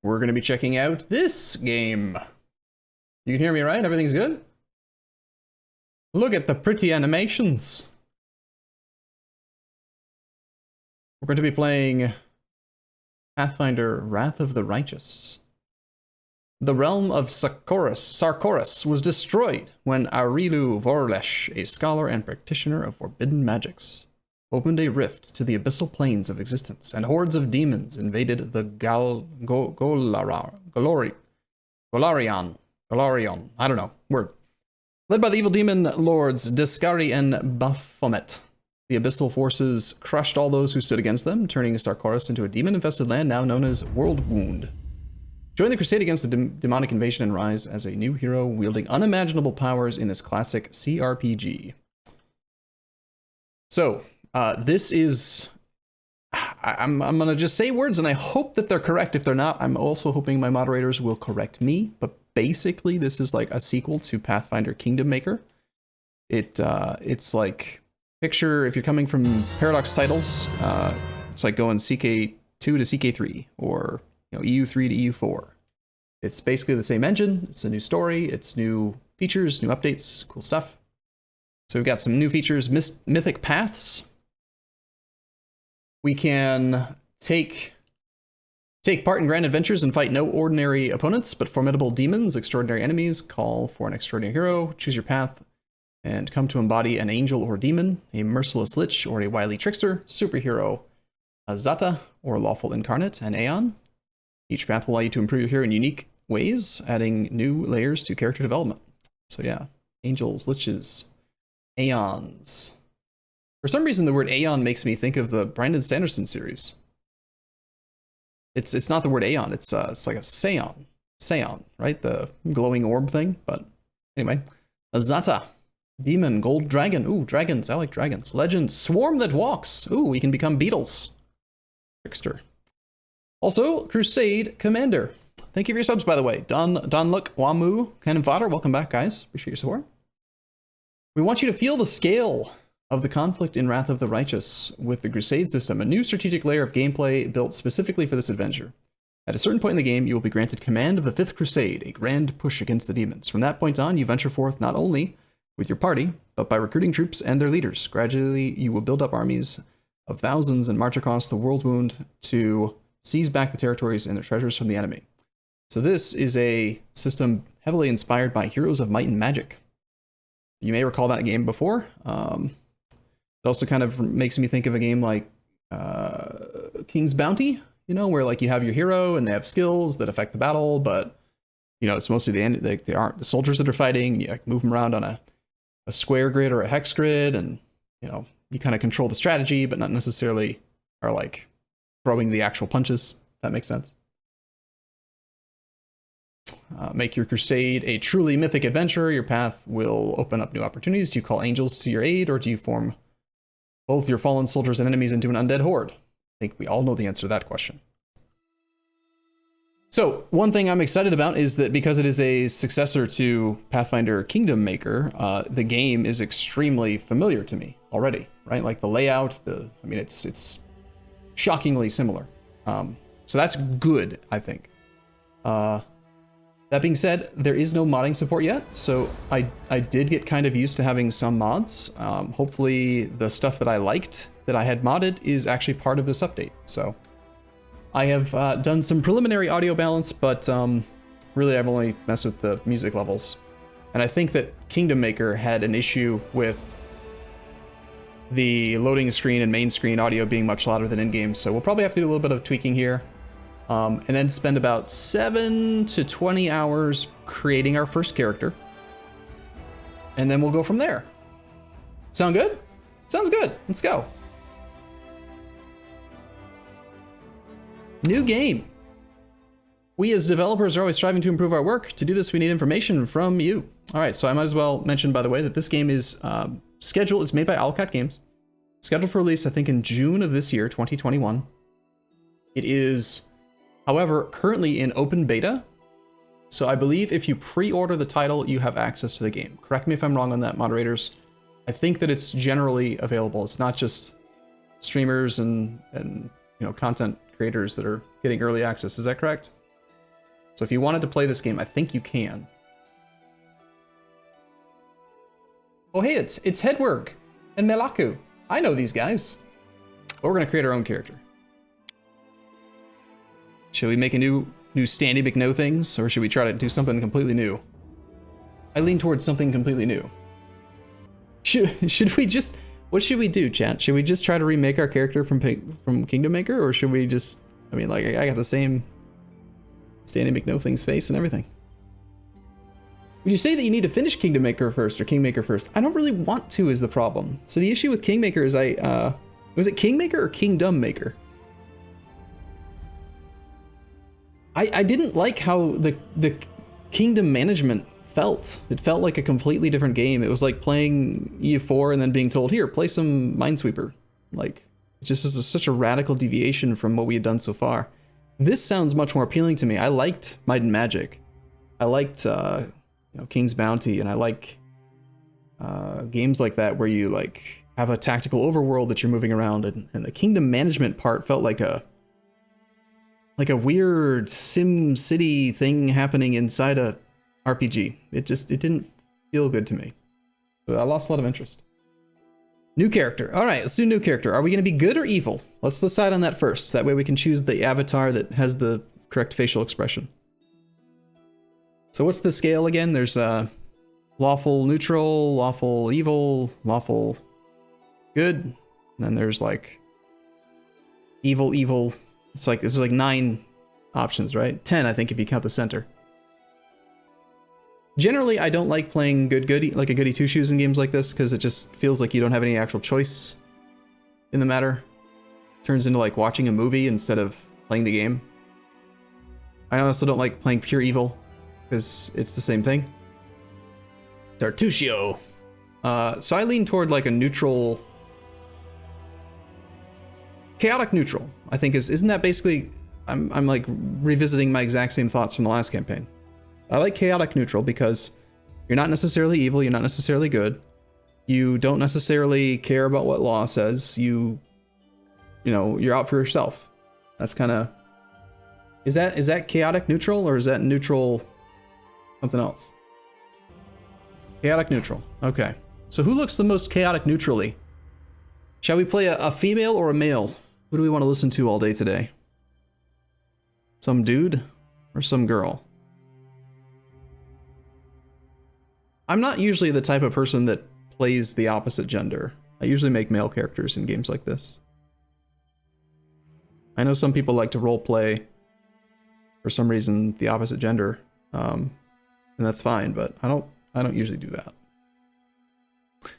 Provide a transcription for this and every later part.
we're going to be checking out this game. You can hear me, right? Everything's good? Look at the pretty animations. We're going to be playing Pathfinder Wrath of the Righteous. The realm of Sarkoris was destroyed when Arilu Vorlesh, a scholar and practitioner of forbidden magics, opened a rift to the abyssal planes of existence, and hordes of demons invaded the Golarion, I don't know, word. Led by the evil demon lords Discari and Baphomet, the abyssal forces crushed all those who stood against them, turning Sarkoris into a demon-infested land now known as World Wound. Join the crusade against the demonic invasion and rise as a new hero wielding unimaginable powers in this classic CRPG. So, this is... I'm going to just say words, and I hope that they're correct. If they're not, I'm also hoping my moderators will correct me. But basically, this is like a sequel to Pathfinder Kingdom Maker. It's like, picture, if you're coming from Paradox titles, it's like going CK2 to CK3, or EU3 to EU4. It's basically the same engine. It's a new story. It's new features, new updates, cool stuff. So we've got some new features, mythic paths. We can take part in grand adventures and fight no ordinary opponents, but formidable demons, extraordinary enemies. Call for an extraordinary hero, choose your path, and come to embody an angel or demon, a merciless lich or a wily trickster, superhero, a Zata or lawful incarnate, an Aeon. Each path will allow you to improve your hero in unique ways, adding new layers to character development. So yeah, angels, liches, Aeons. For some reason, the word Aeon makes me think of the Brandon Sanderson series. It's not the word Aeon, it's like a Seon. Seon, right? The glowing orb thing. But anyway, a Zata, demon, gold dragon. Ooh, dragons, I like dragons. Legend, swarm that walks. Ooh, we can become beetles. Trickster. Also, Crusade Commander. Thank you for your subs, by the way. Donluk, Wamu, Cannon Fodder, welcome back, guys. Appreciate your support. We want you to feel the scale of the conflict in Wrath of the Righteous with the Crusade system, a new strategic layer of gameplay built specifically for this adventure. At a certain point in the game, you will be granted command of the Fifth Crusade, a grand push against the demons. From that point on, you venture forth not only with your party, but by recruiting troops and their leaders. Gradually, you will build up armies of thousands and march across the World Wound to seize back the territories and their treasures from the enemy. So this is a system heavily inspired by Heroes of Might and Magic. You may recall that game before. It also kind of makes me think of a game like King's Bounty, where like you have your hero and they have skills that affect the battle, but it's mostly they aren't the soldiers that are fighting. You like, move them around on a square grid or a hex grid, and you kind of control the strategy, but not necessarily are like throwing the actual punches. If that makes sense. Make your crusade a truly mythic adventure. Your path will open up new opportunities. Do you call angels to your aid, or do you form both your fallen soldiers and enemies into an undead horde? I think we all know the answer to that question. So, one thing I'm excited about is that because it is a successor to Pathfinder Kingdom Maker, the game is extremely familiar to me already, right? Like the layout, it's shockingly similar. So that's good, I think. That being said, there is no modding support yet, so I did get kind of used to having some mods. Hopefully the stuff that I liked that I had modded is actually part of this update. So I have done some preliminary audio balance, but really I've only messed with the music levels. And I think that Kingdom Maker had an issue with the loading screen and main screen audio being much louder than in-game, so we'll probably have to do a little bit of tweaking here. And then spend about 7 to 20 hours creating our first character. And then we'll go from there. Sound good? Sounds good. Let's go. New game. We as developers are always striving to improve our work. To do this, we need information from you. All right, so I might as well mention, by the way, that this game is scheduled. It's made by Owlcat Games. Scheduled for release, I think, in June of this year, 2021. It is, however, currently in open beta. So I believe if you pre-order the title, you have access to the game. Correct me if I'm wrong on that, moderators. I think that it's generally available. It's not just streamers and content creators that are getting early access. Is that correct? So if you wanted to play this game, I think you can. Oh hey, it's Hedwig and Melaku. I know these guys. But we're gonna create our own character. Should we make a new Standy McKnow things, or should we try to do something completely new? I lean towards something completely new. Should we just, what should we do, chat? Should we just try to remake our character from Kingdom Maker, or should we just, I mean, like, I got the same Standy McKnow things face and everything. Would you say that you need to finish Kingdom Maker first or Kingmaker first? I don't really want to is the problem. So the issue with Kingmaker is was it Kingmaker or Kingdom Maker? I didn't like how the kingdom management felt. It felt like a completely different game. It was like playing EU4 and then being told, here, play some Minesweeper. Like, it just is such a radical deviation from what we had done so far. This sounds much more appealing to me. I liked Might and Magic. I liked King's Bounty, and I like games like that where you like have a tactical overworld that you're moving around, and the kingdom management part felt like a weird Sim City thing happening inside a RPG. It didn't feel good to me. But I lost a lot of interest. New character. All right, let's do new character. Are we going to be good or evil? Let's decide on that first. That way we can choose the avatar that has the correct facial expression. So what's the scale again? There's lawful neutral, lawful evil, lawful good. And then there's like evil. It's like, there's like 9 options, right? 10, I think, if you count the center. Generally, I don't like playing like a goody two-shoes in games like this, because it just feels like you don't have any actual choice in the matter. Turns into like watching a movie instead of playing the game. I also don't like playing pure evil, because it's the same thing. Tartuccio. So I lean toward like a neutral... Chaotic neutral, I think isn't that basically, I'm like revisiting my exact same thoughts from the last campaign. I like chaotic neutral because you're not necessarily evil, you're not necessarily good. You don't necessarily care about what law says. You're out for yourself. That's kind of, is that chaotic neutral, or is that neutral something else? Chaotic neutral. Okay. So who looks the most chaotic neutrally? Shall we play a female or a male? Who do we want to listen to all day today? Some dude or some girl? I'm not usually the type of person that plays the opposite gender. I usually make male characters in games like this. I know some people like to role play, for some reason, the opposite gender, and that's fine, but I don't usually do that.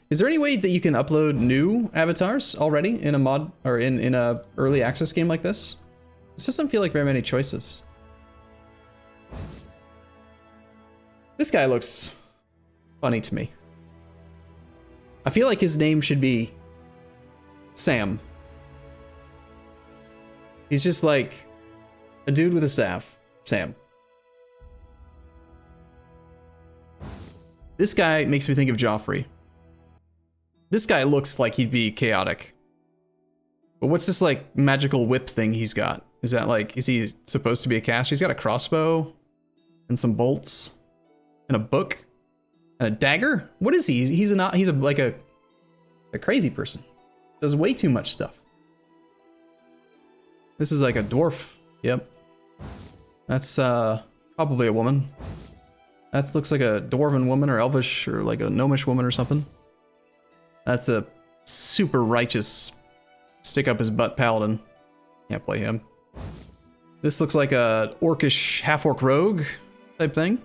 Is there any way that you can upload new avatars already in a mod, or in a early access game like this? This doesn't feel like very many choices. This guy looks funny to me. I feel like his name should be Sam. He's just like a dude with a staff. Sam. This guy makes me think of Joffrey. This guy looks like he'd be chaotic. But what's this like magical whip thing he's got? Is that like, is he supposed to be a caster? He's got a crossbow and some bolts and a book and a dagger. What is he? He's like a crazy person. Does way too much stuff. This is like a dwarf. Yep. That's probably a woman. That looks like a dwarven woman or elvish or like a gnomish woman or something. That's a super righteous stick up his butt paladin. Can't play him. This looks like a orcish half-orc rogue type thing.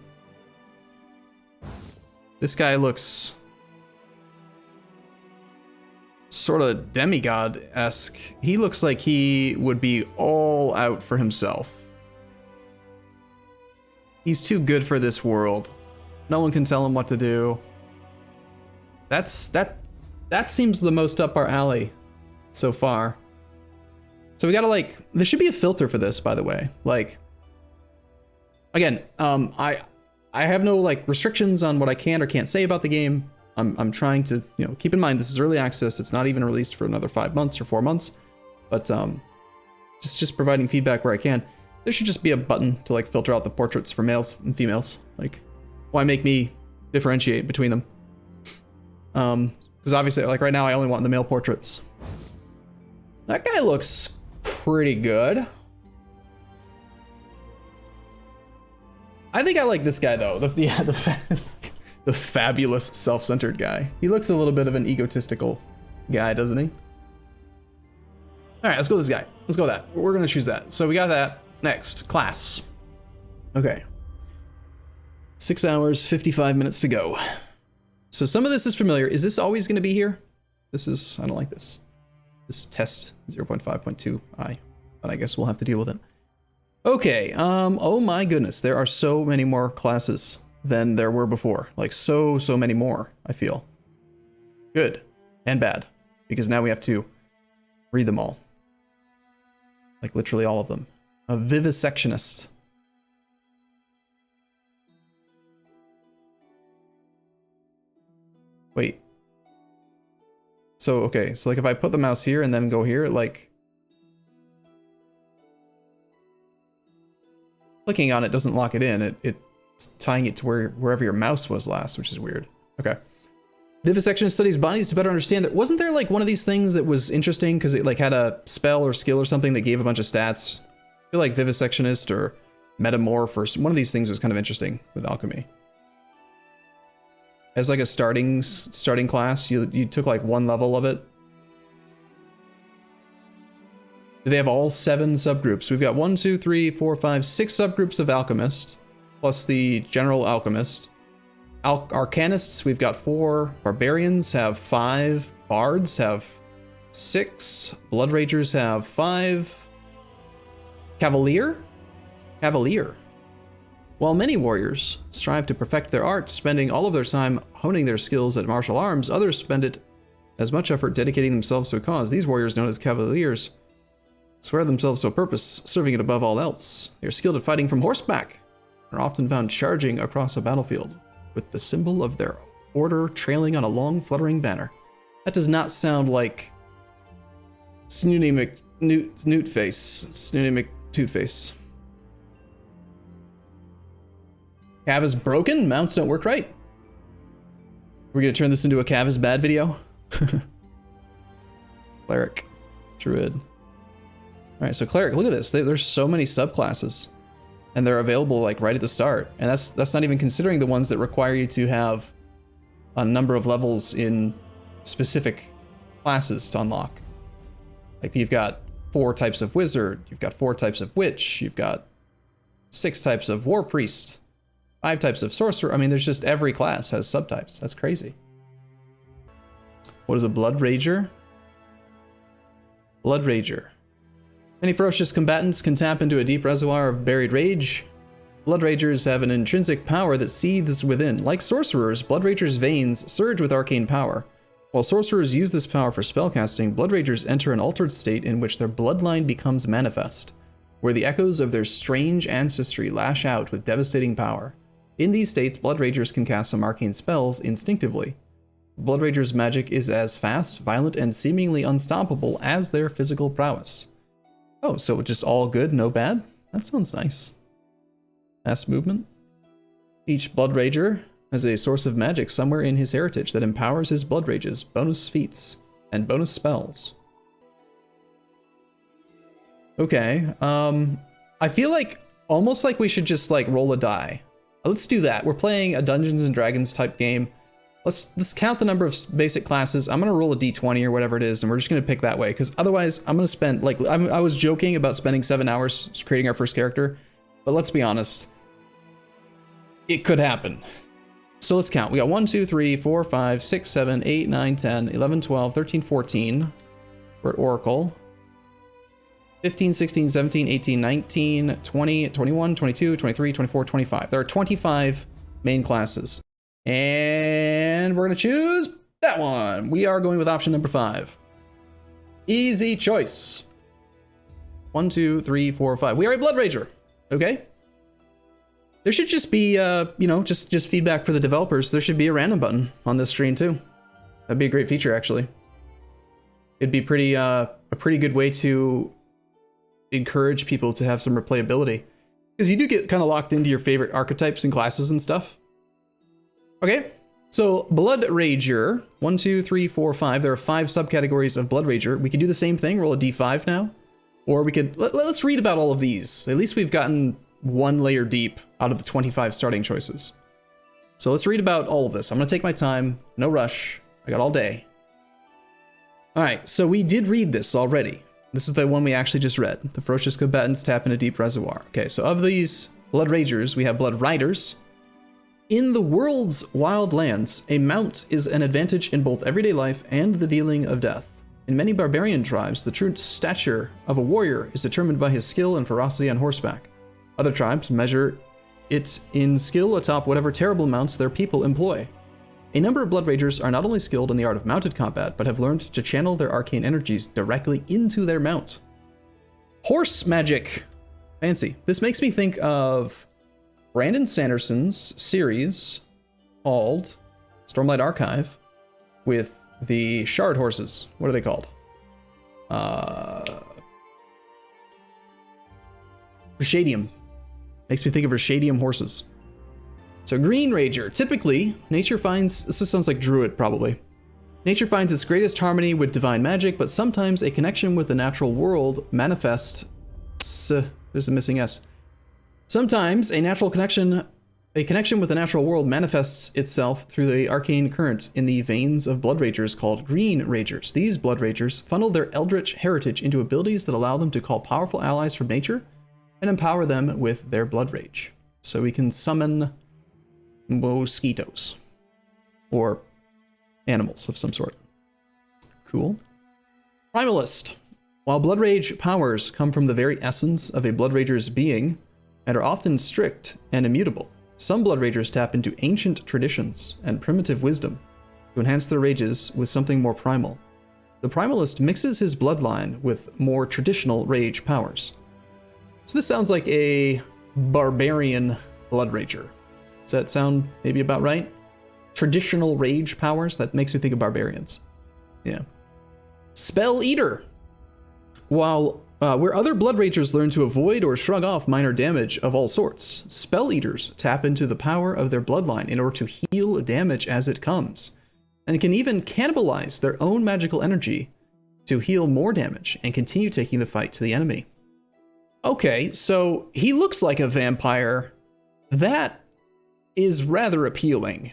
This guy looks sort of demigod-esque. He looks like he would be all out for himself. He's too good for this world. No one can tell him what to do. That seems the most up our alley so far. So we gotta like, there should be a filter for this, by the way. Like, again, I have no like restrictions on what I can or can't say about the game. I'm trying to, keep in mind this is early access. It's not even released for another 5 months or 4 months, but just providing feedback where I can. There should just be a button to like filter out the portraits for males and females. Like, why make me differentiate between them? Because obviously, like right now, I only want the male portraits. That guy looks pretty good. I think I like this guy though. The fabulous self-centered guy. He looks a little bit of an egotistical guy, doesn't he? All right, let's go with this guy. Let's go with that. We're gonna choose that. So we got that. Next, class. Okay. 6 hours, 55 minutes to go. So some of this is familiar. Is this always gonna be here? This is, I don't like this. This test 0.5.2i, but I guess we'll have to deal with it. Okay, oh my goodness, there are so many more classes than there were before. Like so many more, I feel. Good and bad, because now we have to read them all. Like literally all of them. A vivisectionist. Wait. So, okay, so like if I put the mouse here and then go here, like clicking on it doesn't lock it in. It's tying it to wherever your mouse was last, which is weird. Okay. Vivisection studies bodies to better understand that. Wasn't there like one of these things that was interesting because it like had a spell or skill or something that gave a bunch of stats? I feel like Vivisectionist or Metamorph or one of these things was kind of interesting with alchemy. As like a starting class, you took like 1 level of it. Do they have all 7 subgroups? We've got 1, 2, 3, 4, 5, 6 subgroups of alchemist, plus the general alchemist. Arcanists, we've got 4. Barbarians have 5. Bards have 6. Bloodragers have 5. Cavalier. While many warriors strive to perfect their art, spending all of their time honing their skills at martial arms, others spend it as much effort dedicating themselves to a cause. These warriors, known as cavaliers, swear themselves to a purpose, serving it above all else. They are skilled at fighting from horseback, and are often found charging across a battlefield, with the symbol of their order trailing on a long, fluttering banner. That does not sound like Snooty McTootface. Cav is broken? Mounts don't work right? We're gonna turn this into a Cav is bad video? Cleric. Druid. Alright, so Cleric, look at this. There's so many subclasses. And they're available like right at the start. And that's not even considering the ones that require you to have a number of levels in specific classes to unlock. Like you've got 4 types of wizard, you've got 4 types of witch, you've got 6 types of war priest, 5 types of sorcerer. I mean, there's just every class has subtypes. That's crazy. What is a Bloodrager? Bloodrager. Many ferocious combatants can tap into a deep reservoir of buried rage. Bloodragers have an intrinsic power that seethes within. Like sorcerers, Bloodragers' veins surge with arcane power. While sorcerers use this power for spellcasting, Bloodragers enter an altered state in which their bloodline becomes manifest, where the echoes of their strange ancestry lash out with devastating power. In these states, Bloodragers can cast some arcane spells instinctively. Bloodragers' magic is as fast, violent, and seemingly unstoppable as their physical prowess. Oh, so just all good, no bad? That sounds nice. Fast movement. Each Bloodrager has a source of magic somewhere in his heritage that empowers his Bloodrages, bonus feats, and bonus spells. Okay, I feel like almost like we should just like roll a die. Let's do that. We're playing a Dungeons and Dragons type game. Let's count the number of basic classes. I'm gonna roll a d20 or whatever it is, and we're just gonna pick that way, because otherwise I'm gonna spend like I was joking about spending 7 hours creating our first character, but let's be honest, it could happen. So let's count. We got 1, 2, 3, 4, 5, 6, 7, 8, 9, 10, 11, 12, 13, 14. We're at Oracle. 15, 16, 17, 18, 19, 20, 21, 22, 23, 24, 25. There are 25 main classes. And we're going to choose that one. We are going with option number 5. Easy choice. 1, 2, 3, 4, 5. We are a Bloodrager. Okay. There should just be, you know, just feedback for the developers. There should be a random button on this screen too. That'd be a great feature, actually. It'd be pretty, a pretty good way to encourage people to have some replayability. Because you do get kind of locked into your favorite archetypes and classes and stuff. Okay, so Bloodrager, 1, 2, 3, 4, 5. There are 5 subcategories of Bloodrager. We could do the same thing, roll a d5 now. Or we could, let's read about all of these. At least we've gotten 1 layer deep out of the 25 starting choices. So let's read about all of this. I'm gonna take my time, no rush. I got all day. All right, so we did read this already. This is the one we actually just read. The ferocious combatants tap in a deep reservoir. Okay, so of these Blood Ragers, we have Blood Riders. In the world's wild lands, a mount is an advantage in both everyday life and the dealing of death. In many barbarian tribes, the true stature of a warrior is determined by his skill and ferocity on horseback. Other tribes measure it in skill atop whatever terrible mounts their people employ. A number of Blood Ragers are not only skilled in the art of mounted combat, but have learned to channel their arcane energies directly into their mount. Horse magic. Fancy. This makes me think of Brandon Sanderson's series called Stormlight Archive with the shard horses. What are they called? Rashadium. Makes me think of Rashadium horses. So Green Rager. Typically, nature finds... This sounds like Druid, probably. Nature finds its greatest harmony with divine magic, but sometimes a connection with the natural world manifests... There's a missing S. Sometimes a connection with the natural world manifests itself through the arcane current in the veins of Blood Ragers called Green Ragers. These Blood Ragers funnel their eldritch heritage into abilities that allow them to call powerful allies from nature and empower them with their Blood Rage. So we can summon mosquitoes or animals of some sort. Cool. Primalist. While Blood Rage powers come from the very essence of a Blood Rager's being and are often strict and immutable, some Blood Ragers tap into ancient traditions and primitive wisdom to enhance their rages with something more primal. The Primalist mixes his bloodline with more traditional rage powers. So this sounds like a barbarian Blood Rager. Does that sound maybe about right? Traditional rage powers? That makes me think of barbarians. Yeah. Spell Eater. While where other Blood Ragers learn to avoid or shrug off minor damage of all sorts, Spell Eaters tap into the power of their bloodline in order to heal damage as it comes, and can even cannibalize their own magical energy to heal more damage and continue taking the fight to the enemy. Okay, so he looks like a vampire. That is rather appealing.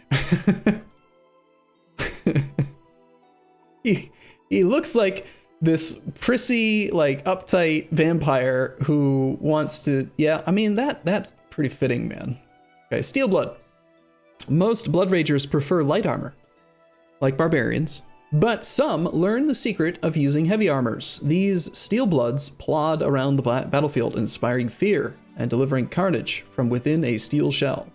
He looks like this prissy, like uptight vampire who wants to, yeah, I mean, that's pretty fitting, man. Okay, Steel Blood. Most Blood Ragers prefer light armor, like barbarians, but some learn the secret of using heavy armors. These Steel Bloods plod around the battlefield, inspiring fear and delivering carnage from within a steel shell.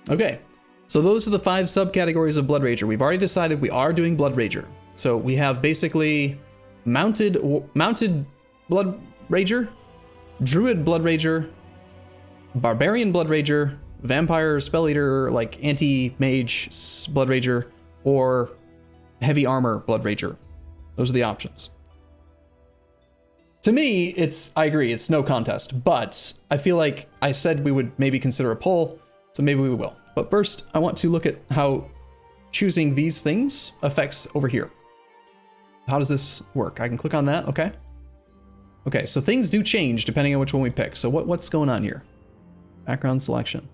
Okay, so those are the 5 subcategories of Blood Rager. We've already decided we are doing Blood Rager. So we have basically mounted Blood Rager, Druid Blood Rager, Barbarian Blood Rager, Vampire Spell Eater, like anti-mage Blood Rager, or Heavy Armor Blood Rager. Those are the options. To me, I agree, it's no contest, but I feel like I said we would maybe consider a poll, so maybe we will. But first, I want to look at how choosing these things affects over here. How does this work? I can click on that, okay? Okay, so things do change depending on which one we pick. So what's going on here? Background selection.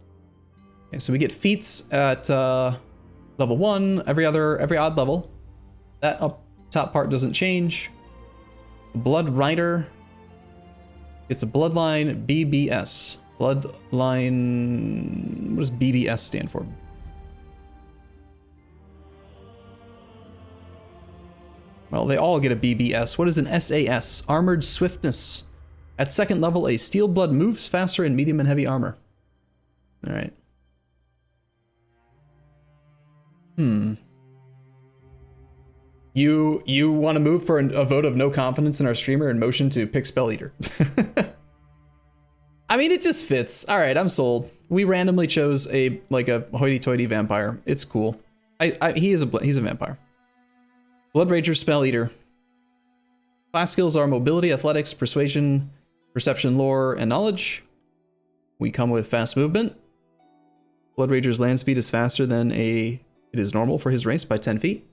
Okay, so we get feats at level 1, every odd level. That up top part doesn't change. Blood Rider. It's a Bloodline BBS. Bloodline, what does BBS stand for? Well, they all get a BBS. What is an SAS? Armored Swiftness. At 2nd level, a Steel Blood moves faster in medium and heavy armor. All right. You want to move for a vote of no confidence in our streamer and motion to pick Spell Eater. I mean, it just fits. All right, I'm sold. We randomly chose a hoity-toity vampire. It's cool. He's a vampire. Blood Rager Spell Eater. Class skills are mobility, athletics, persuasion, Perception, lore, and knowledge. We come with fast movement. Bloodrager's land speed is faster than it is normal for his race by 10 feet.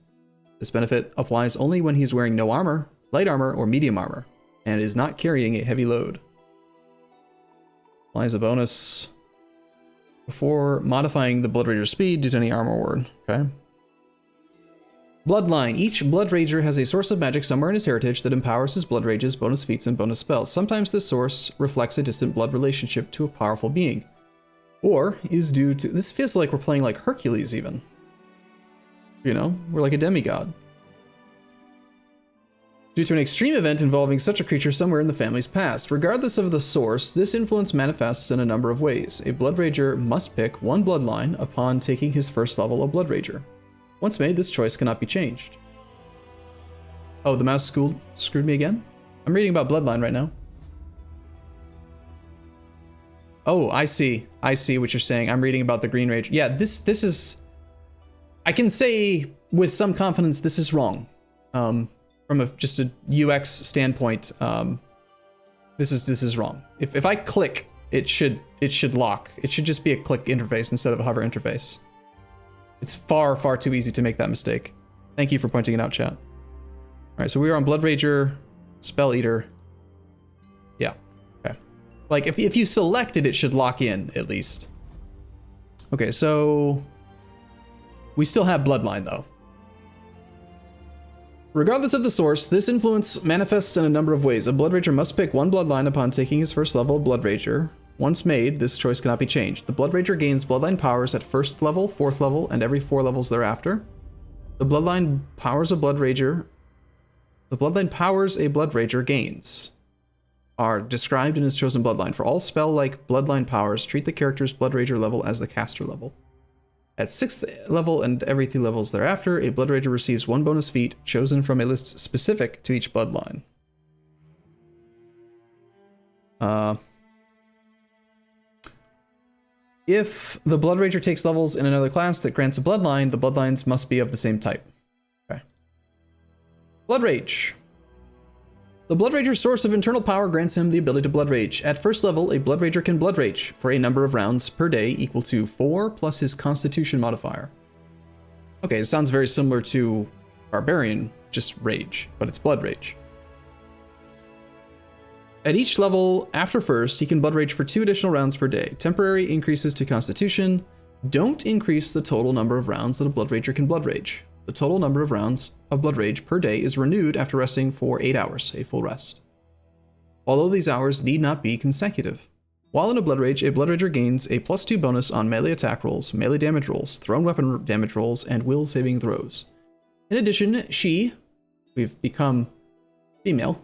This benefit applies only when he's wearing no armor, light armor, or medium armor, and is not carrying a heavy load. Applies a bonus before modifying the Bloodrager's speed due to any armor ward. Okay. Bloodline. Each Bloodrager has a source of magic somewhere in his heritage that empowers his blood rages, bonus feats, and bonus spells. Sometimes this source reflects a distant blood relationship to a powerful being, or is due to... This feels like we're playing like Hercules even. You know, we're like a demigod. Due to an extreme event involving such a creature somewhere in the family's past. Regardless of the source, this influence manifests in a number of ways. A Bloodrager must pick one bloodline upon taking his first level of Bloodrager. Once made, this choice cannot be changed. Oh, the mouse screwed me again? I'm reading about Bloodline right now. Oh, I see. I see what you're saying. I'm reading about the Green Rage. Yeah, this is... I can say with some confidence this is wrong. From just a UX standpoint, this is wrong. If I click, it should lock. It should just be a click interface instead of a hover interface. It's far, far too easy to make that mistake. Thank you for pointing it out, chat. All right, so we are on Bloodrager, Spell Eater. Yeah, okay. Like, if you select it, it should lock in, at least. Okay, so... we still have Bloodline, though. Regardless of the source, this influence manifests in a number of ways. A Bloodrager must pick one bloodline upon taking his first level of Bloodrager. Once made, this choice cannot be changed. The Bloodrager gains bloodline powers at first level, fourth level, and every 4 levels thereafter. The bloodline powers a Bloodrager. The bloodline powers a Bloodrager gains are described in his chosen bloodline. For all spell-like bloodline powers, treat the character's Bloodrager level as the caster level. At 6th level and every 3 levels thereafter, a Bloodrager receives 1 bonus feat chosen from a list specific to each bloodline. If the Bloodrager takes levels in another class that grants a bloodline, the bloodlines must be of the same type. Okay. Blood Rage. The Bloodrager's source of internal power grants him the ability to Blood Rage. At first level, a Bloodrager can Blood Rage for a number of rounds per day equal to 4 plus his Constitution modifier. Okay, it sounds very similar to Barbarian, just Rage, but it's Blood Rage. At each level after first, he can Blood Rage for 2 additional rounds per day. Temporary increases to Constitution don't increase the total number of rounds that a Bloodrager can Blood Rage. The total number of rounds of Blood Rage per day is renewed after resting for 8 hours, a full rest. Although these hours need not be consecutive. While in a Blood Rage, a Bloodrager gains a +2 bonus on melee attack rolls, melee damage rolls, thrown weapon damage rolls, and will saving throws. In addition, we've become female,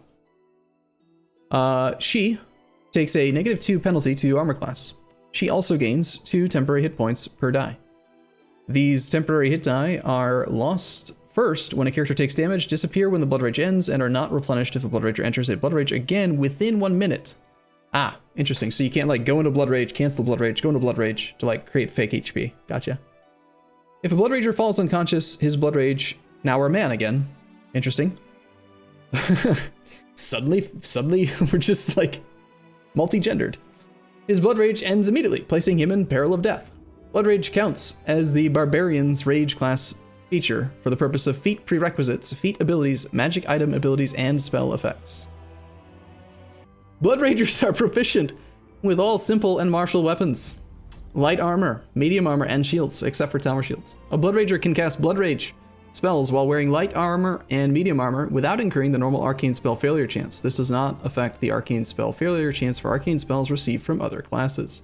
she takes a -2 penalty to armor class. She also gains 2 temporary hit points per die. These temporary hit die are lost first when a character takes damage, disappear when the Blood Rage ends, and are not replenished if the Bloodrager enters a Blood Rage again within 1 minute. Ah, interesting. So you can't like go into Blood Rage, cancel Blood Rage, go into Blood Rage to like create fake HP. Gotcha. If a Bloodrager falls unconscious, his Blood Rage, now we're a man again. Interesting. Suddenly we're just like multi-gendered. His Blood Rage ends immediately, placing him in peril of death. Blood Rage counts as the Barbarian's Rage class feature for the purpose of feat prerequisites, feat abilities, magic item abilities, and spell effects. Blood Ragers are proficient with all simple and martial weapons, light armor, medium armor, and shields, except for tower shields. A Blood Rager can cast Blood Rage spells while wearing light armor and medium armor without incurring the normal arcane spell failure chance. This does not affect the arcane spell failure chance for arcane spells received from other classes.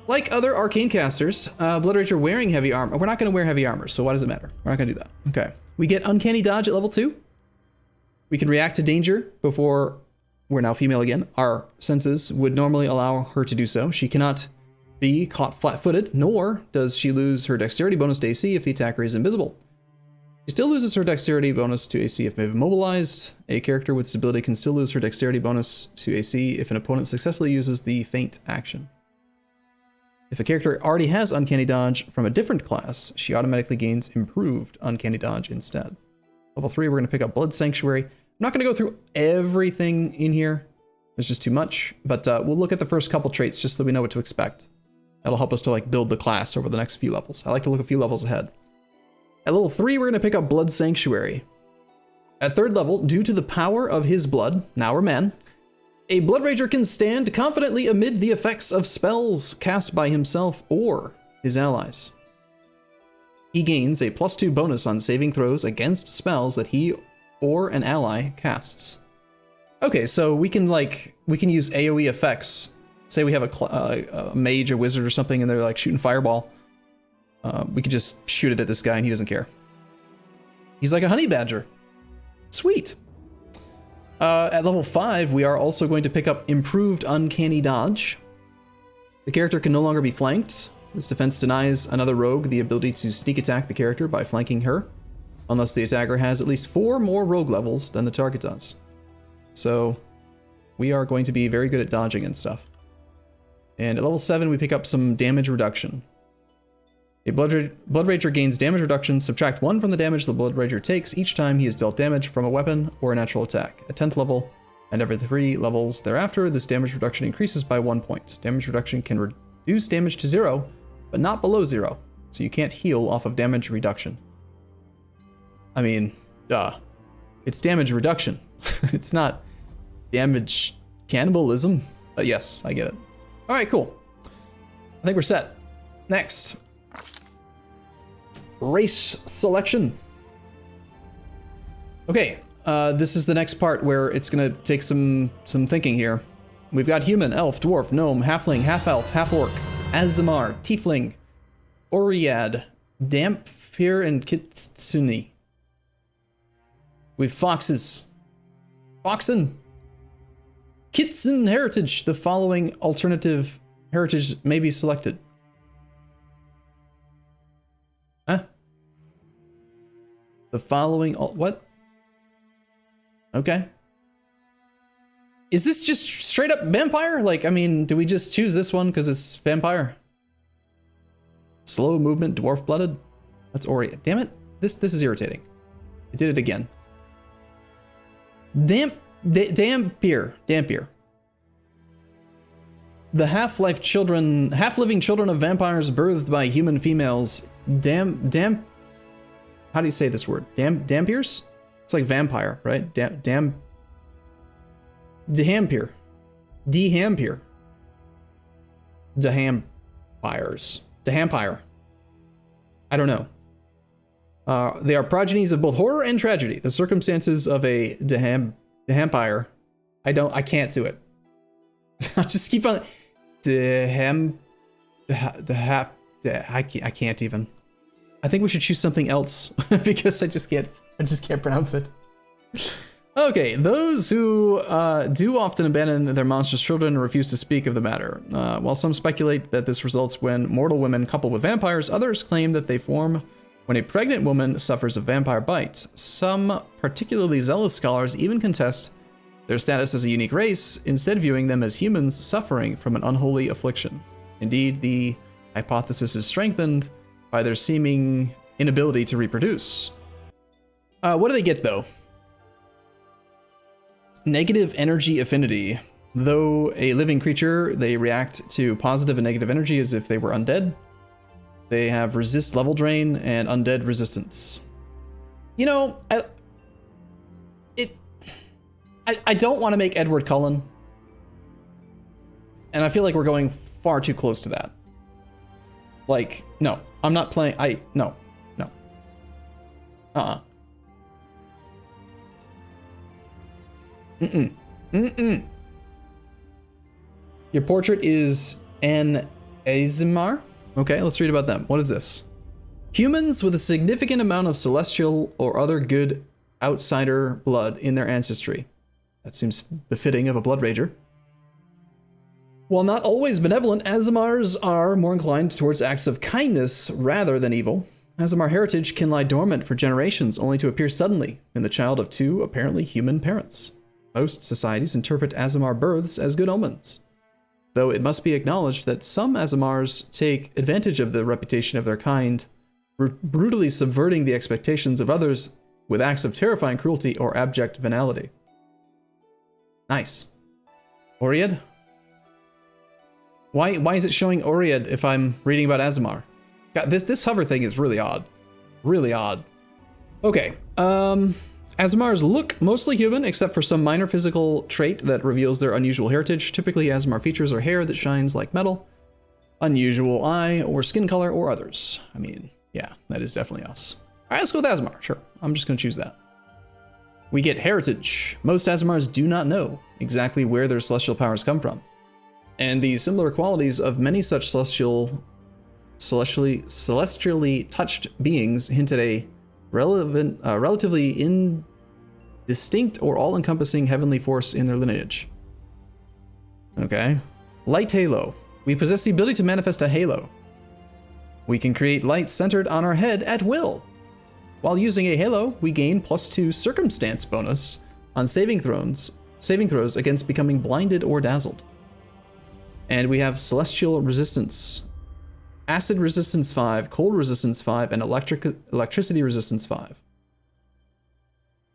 Like other arcane casters, Bloodrager wearing heavy armor. We're not going to wear heavy armor, so why does it matter? We're not going to do that. Okay. We get Uncanny Dodge at level 2. We can react to danger before we're now female again. Our senses would normally allow her to do so. She cannot be caught flat-footed, nor does she lose her dexterity bonus to AC if the attacker is invisible. She still loses her dexterity bonus to AC if immobilized. A character with this ability can still lose her dexterity bonus to AC if an opponent successfully uses the feint action. If a character already has Uncanny Dodge from a different class, she automatically gains improved Uncanny Dodge instead. Level 3, we're going to pick up Blood Sanctuary. I'm not going to go through everything in here. There's just too much, but we'll look at the first couple traits just so we know what to expect. That'll help us to like build the class over the next few levels. I like to look a few levels ahead. At level 3, we're going to pick up Blood Sanctuary. At 3rd level, due to the power of his blood, now we're man, a Bloodrager can stand confidently amid the effects of spells cast by himself or his allies. He gains a +2 bonus on saving throws against spells that he or an ally casts. Okay, so we can use AoE effects. Say we have a mage, a wizard or something, and they're like shooting fireball. We could just shoot it at this guy and he doesn't care. He's like a honey badger. Sweet. At level 5, we are also going to pick up Improved Uncanny Dodge. The character can no longer be flanked. This defense denies another rogue the ability to sneak attack the character by flanking her, unless the attacker has at least 4 more rogue levels than the target does. So we are going to be very good at dodging and stuff. And at level 7, we pick up some damage reduction. A Bloodrager gains damage reduction, subtract 1 from the damage the Bloodrager takes each time he is dealt damage from a weapon or a natural attack. At 10th level, and every 3 levels thereafter, this damage reduction increases by 1 point. Damage reduction can reduce damage to 0, but not below 0, so you can't heal off of damage reduction. I mean, duh. It's damage reduction. It's not damage cannibalism, but yes, I get it. All right, cool. I think we're set. Next. Race selection. Okay, this is the next part where it's gonna take some thinking here. We've got human, elf, dwarf, gnome, halfling, half-elf, half-orc, Azamar, tiefling, Oread, Dhampir, and Kitsune. We've foxes. Foxen. Kitsen heritage. The following alternative heritage may be selected. Huh? The following, what? Okay. Is this just straight up vampire? Like, I mean, do we just choose this one because it's vampire? Slow movement, dwarf blooded? That's Ori. Damn it. This is irritating. I did it again. Dhampir. The half-living children of vampires birthed by human females. How do you say this word? Dhampirs? It's like vampire, right? Dhampir. Dhampire. I don't know. They are progenies of both horror and tragedy. The circumstances of a Dhampire. I can't do it. I'll just keep on. I can't even. I think we should choose something else because I just can't pronounce it. Okay, those who do often abandon their monstrous children and refuse to speak of the matter. While some speculate that this results when mortal women couple with vampires, others claim that they form when a pregnant woman suffers a vampire bite. Some particularly zealous scholars even contest their status as a unique race, instead viewing them as humans suffering from an unholy affliction. Indeed, the hypothesis is strengthened by their seeming inability to reproduce. What do they get, though? Negative energy affinity. Though a living creature, they react to positive and negative energy as if they were undead. They have resist level drain and undead resistance. You know, I don't want to make Edward Cullen. And I feel like we're going far too close to that. Like, no, I'm not playing. No. Your portrait is an Azamar. Okay, let's read about them. What is this? Humans with a significant amount of celestial or other good outsider blood in their ancestry. That seems befitting of a Bloodrager. While not always benevolent, Azamars are more inclined towards acts of kindness rather than evil. Azamar heritage can lie dormant for generations, only to appear suddenly in the child of 2 apparently human parents. Most societies interpret Azamar births as good omens, though it must be acknowledged that some Azamars take advantage of the reputation of their kind, brutally subverting the expectations of others with acts of terrifying cruelty or abject venality. Nice. Oread? Why is it showing Oread if I'm reading about Aasimar? God, this hover thing is really odd. Really odd. Okay, Aasimars look mostly human, except for some minor physical trait that reveals their unusual heritage. Typically, Aasimar features are hair that shines like metal, unusual eye or skin color, or others. I mean, yeah, that is definitely us. All right, let's go with Aasimar. Sure, I'm just gonna choose that. We get heritage. Most Aasimars do not know exactly where their celestial powers come from, and the similar qualities of many such celestially touched beings hint at a relatively indistinct or all-encompassing heavenly force in their lineage. Okay. Light halo. We possess the ability to manifest a halo. We can create light centered on our head at will. While using a halo, we gain +2 circumstance bonus on saving throws against becoming blinded or dazzled. And we have celestial resistance. Acid resistance 5, cold resistance 5, and electricity resistance 5.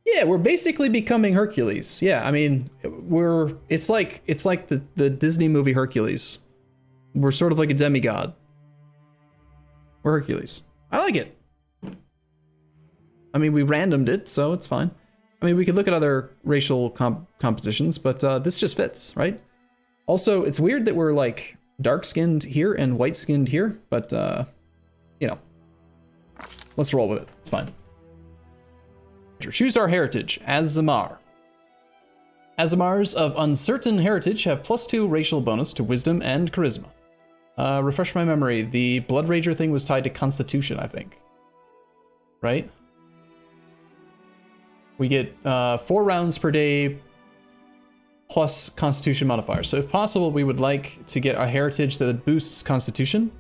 Yeah, we're basically becoming Hercules. Yeah, I mean, it's like the Disney movie Hercules. We're sort of like a demigod. We're Hercules. I like it. I mean, we randomed it, so it's fine. I mean, we could look at other racial compositions, but this just fits, right? Also, it's weird that we're like dark-skinned here and white-skinned here, but, you know, let's roll with it. It's fine. Choose our heritage, Aasimar. Aasimars of uncertain heritage have +2 racial bonus to wisdom and charisma. Refresh my memory. The Bloodrager thing was tied to Constitution, I think. Right? We get 4 rounds per day plus Constitution modifier. So if possible, we would like to get a heritage that boosts Constitution.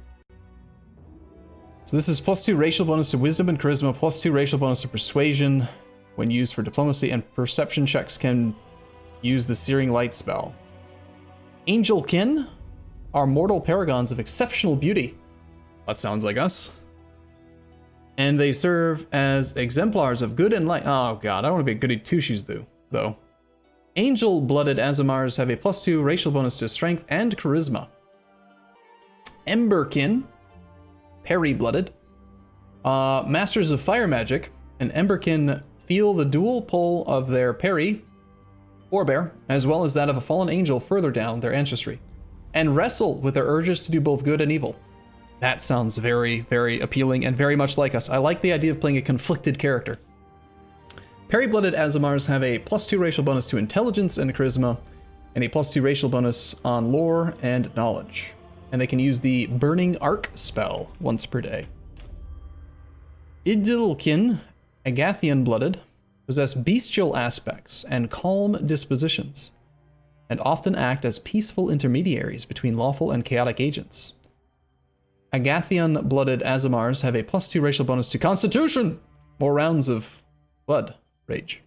So this is +2 racial bonus to wisdom and charisma, +2 racial bonus to persuasion when used for diplomacy, and perception checks can use the Searing Light spell. Angelkin are mortal paragons of exceptional beauty. That sounds like us. And they serve as exemplars of good and light. Oh god, I don't want to be a goody two-shoes though. Angel-blooded Aasimars have a +2 racial bonus to strength and charisma. Emberkin, Perry-blooded, masters of fire magic, and Emberkin feel the dual pull of their Perry, forebear, as well as that of a fallen angel further down their ancestry, and wrestle with their urges to do both good and evil. That sounds very, very appealing and very much like us. I like the idea of playing a conflicted character. Perry-blooded Aasimars have a +2 racial bonus to intelligence and charisma, and a +2 racial bonus on lore and knowledge. And they can use the Burning Arc spell once per day. Idilkin, Agathian-blooded, possess bestial aspects and calm dispositions, and often act as peaceful intermediaries between lawful and chaotic agents. Agathian-blooded Aasimars have a +2 racial bonus to Constitution, more rounds of blood rage.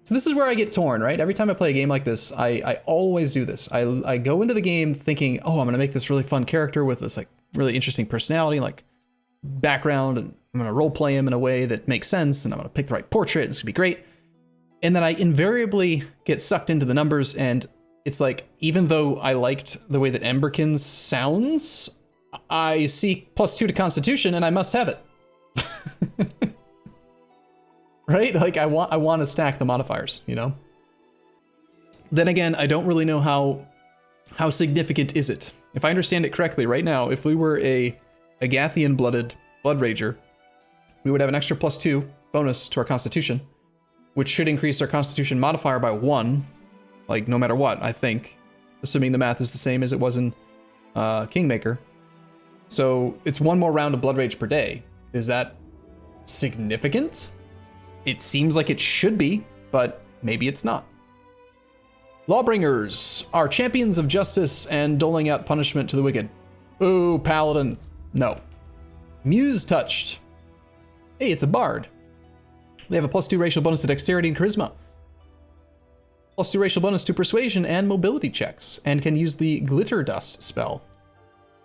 So this is where I get torn, right? Every time I play a game like this, I always do this. I go into the game thinking, oh, I'm gonna make this really fun character with this like really interesting personality, like background, and I'm gonna roleplay him in a way that makes sense, and I'm gonna pick the right portrait, and it's gonna be great. And then I invariably get sucked into the numbers, and it's like, even though I liked the way that Emberkin sounds, I see +2 to Constitution, and I must have it. Right? Like, I want to stack the modifiers, you know? Then again, I don't really know how significant is it. If I understand it correctly, right now, if we were a Agathian-blooded Bloodrager, we would have an extra +2 bonus to our Constitution, which should increase our Constitution modifier by 1, like, no matter what, I think. Assuming the math is the same as it was in Kingmaker. So, it's 1 more round of Blood Rage per day. Is that significant? It seems like it should be, but maybe it's not. Lawbringers are champions of justice and doling out punishment to the wicked. Ooh, Paladin. No. Muse touched. Hey, it's a bard. They have a +2 racial bonus to dexterity and charisma. +2 racial bonus to persuasion and mobility checks, and can use the glitter dust spell.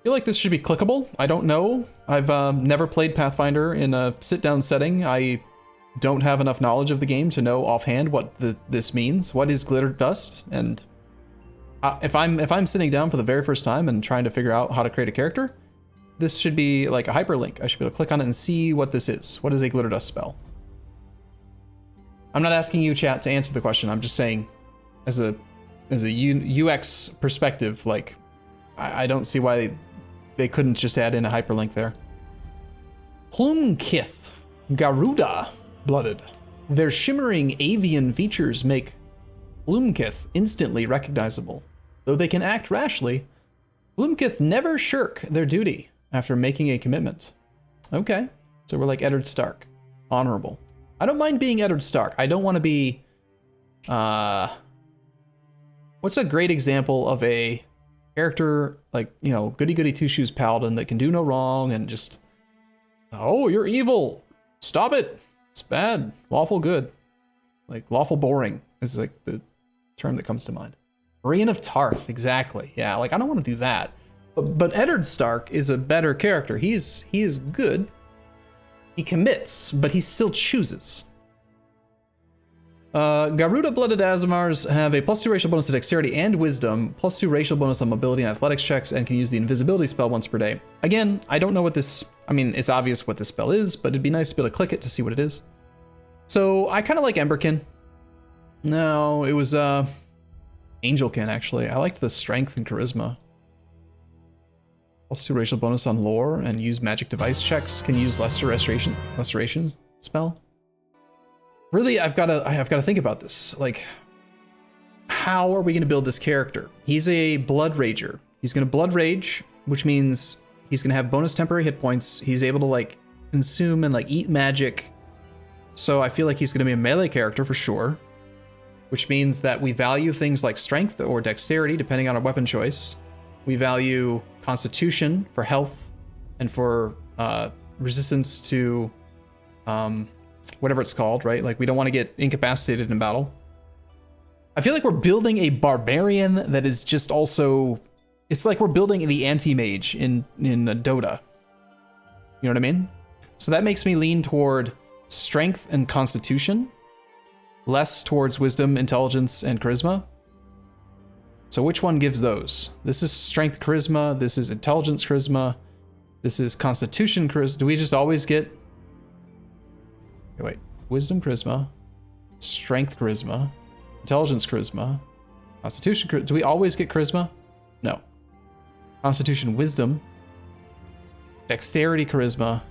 I feel like this should be clickable. I don't know. I've never played Pathfinder in a sit-down setting. I don't have enough knowledge of the game to know offhand what this means. What is glitter dust? And If I'm sitting down for the very first time and trying to figure out how to create a character, this should be like a hyperlink. I should be able to click on it and see what this is. What is a glitter dust spell? I'm not asking you, chat, to answer the question. I'm just saying, as a UX perspective, like, I don't see why they couldn't just add in a hyperlink there. Plumkith, Garuda blooded. Their shimmering avian features make Plumkith instantly recognizable. Though they can act rashly, Plumkith never shirk their duty after making a commitment. Okay, so we're like Eddard Stark, honorable. I don't mind being Eddard Stark. I don't want to be, what's a great example of a character like, you know, goody-goody two-shoes paladin that can do no wrong and just, oh, you're evil. Stop it. It's bad. Lawful good. Like, lawful boring is like the term that comes to mind. Brienne of Tarth, exactly. Yeah, like, I don't want to do that. But Eddard Stark is a better character. He is good. He commits, but he still chooses. Garuda-blooded Azamars have a +2 racial bonus to dexterity and wisdom, +2 racial bonus on mobility and athletics checks, and can use the invisibility spell once per day. Again, I don't know what this, I mean, it's obvious what this spell is, but it'd be nice to be able to click it to see what it is. So I kind of like Emberkin. No, it was Angelkin, actually. I liked the strength and charisma. +2 racial bonus on lore and use magic device checks. Can use restoration spell. Really, I've got to think about this. Like, how are we going to build this character? He's a Bloodrager. He's going to Blood Rage, which means he's going to have bonus temporary hit points. He's able to like consume and like eat magic. So I feel like he's going to be a melee character for sure, which means that we value things like strength or dexterity depending on our weapon choice. We value constitution for health and for resistance to whatever it's called, right? Like, we don't want to get incapacitated in battle. I feel like we're building a barbarian that is just also, it's like we're building the anti-mage in Dota. You know what I mean? So that makes me lean toward strength and constitution, less towards wisdom, intelligence, and charisma. So which one gives those? This is strength charisma, this is intelligence charisma, this is constitution charisma. Do we just always get, okay, wait, wisdom charisma, strength charisma, intelligence charisma, constitution charisma? Do we always get charisma? No. Constitution wisdom, dexterity charisma,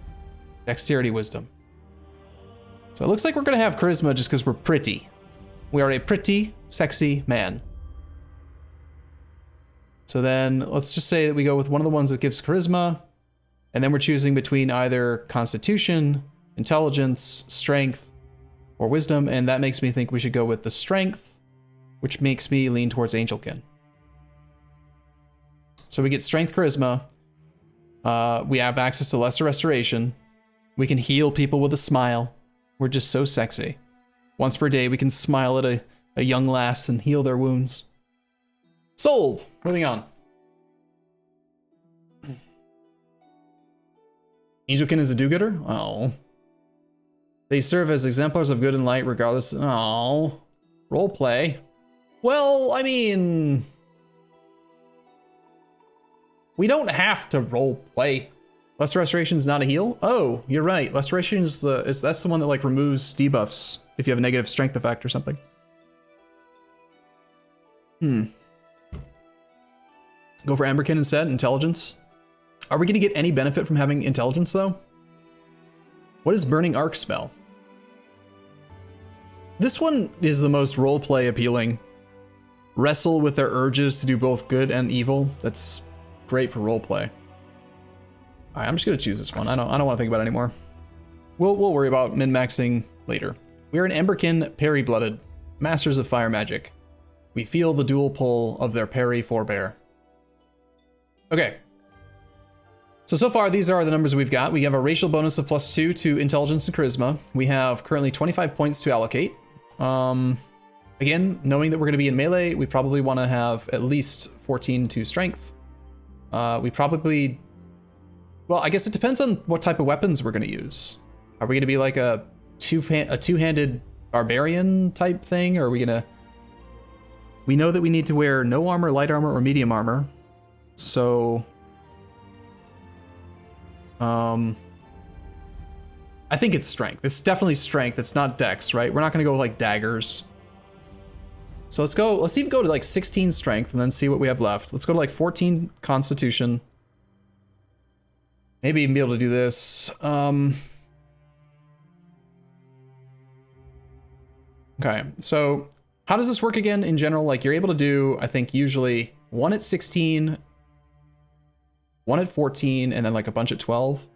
dexterity wisdom. So it looks like we're gonna have charisma just because we're pretty. We are a pretty, sexy man. So then let's just say that we go with one of the ones that gives charisma, and then we're choosing between either constitution, intelligence, strength, or wisdom, and that makes me think we should go with the strength, which makes me lean towards Angelkin. So we get strength charisma, we have access to lesser restoration, we can heal people with a smile, we're just so sexy. Once per day we can smile at a young lass and heal their wounds. Sold! Moving on. Angelkin is a do-gooder? Oh. They serve as exemplars of good and light regardless. Oh. Roleplay. Well, I mean, we don't have to roleplay. Lesser Restoration is not a heal? Oh, you're right. Lesser Restoration is that's the one that like removes debuffs if you have a negative strength effect or something. Go for Emberkin instead, intelligence. Are we gonna get any benefit from having intelligence though? What is Burning Arc spell? This one is the most roleplay appealing. Wrestle with their urges to do both good and evil. That's great for roleplay. All right, I'm just gonna choose this one. I don't want to think about it anymore. We'll worry about min-maxing later. We are an Emberkin parry-blooded, masters of fire magic. We feel the dual pull of their parry forebear. Okay. So far, these are the numbers we've got. We have a racial bonus of +2 to intelligence and charisma. We have currently 25 points to allocate. Again, knowing that we're going to be in melee, we probably want to have at least 14 to strength. We probably, well, I guess it depends on what type of weapons we're going to use. Are we going to be like a two-handed barbarian type thing, or are we going to We know that we need to wear no armor, light armor, or medium armor. So... I think it's strength. It's definitely strength. It's not dex, right? We're not going to go with like daggers. So let's even go to like 16 strength and then see what we have left. Let's go to like 14 constitution. Maybe even be able to do this. Okay, so how does this work again in general? Like you're able to do, I think usually 1 at 16, 1 at 14, and then like a bunch at 12.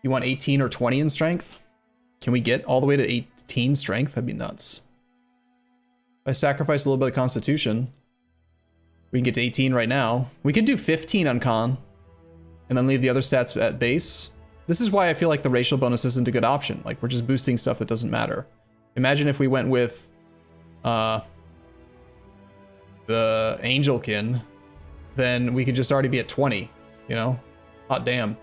You want 18 or 20 in strength? Can we get all the way to 18 strength? That'd be nuts. If I sacrifice a little bit of constitution, we can get to 18 right now. We could do 15 on con, and then leave the other stats at base. This is why I feel like the racial bonus isn't a good option. Like we're just boosting stuff that doesn't matter. Imagine if we went with the Angelkin, then we could just already be at 20, you know? Hot damn.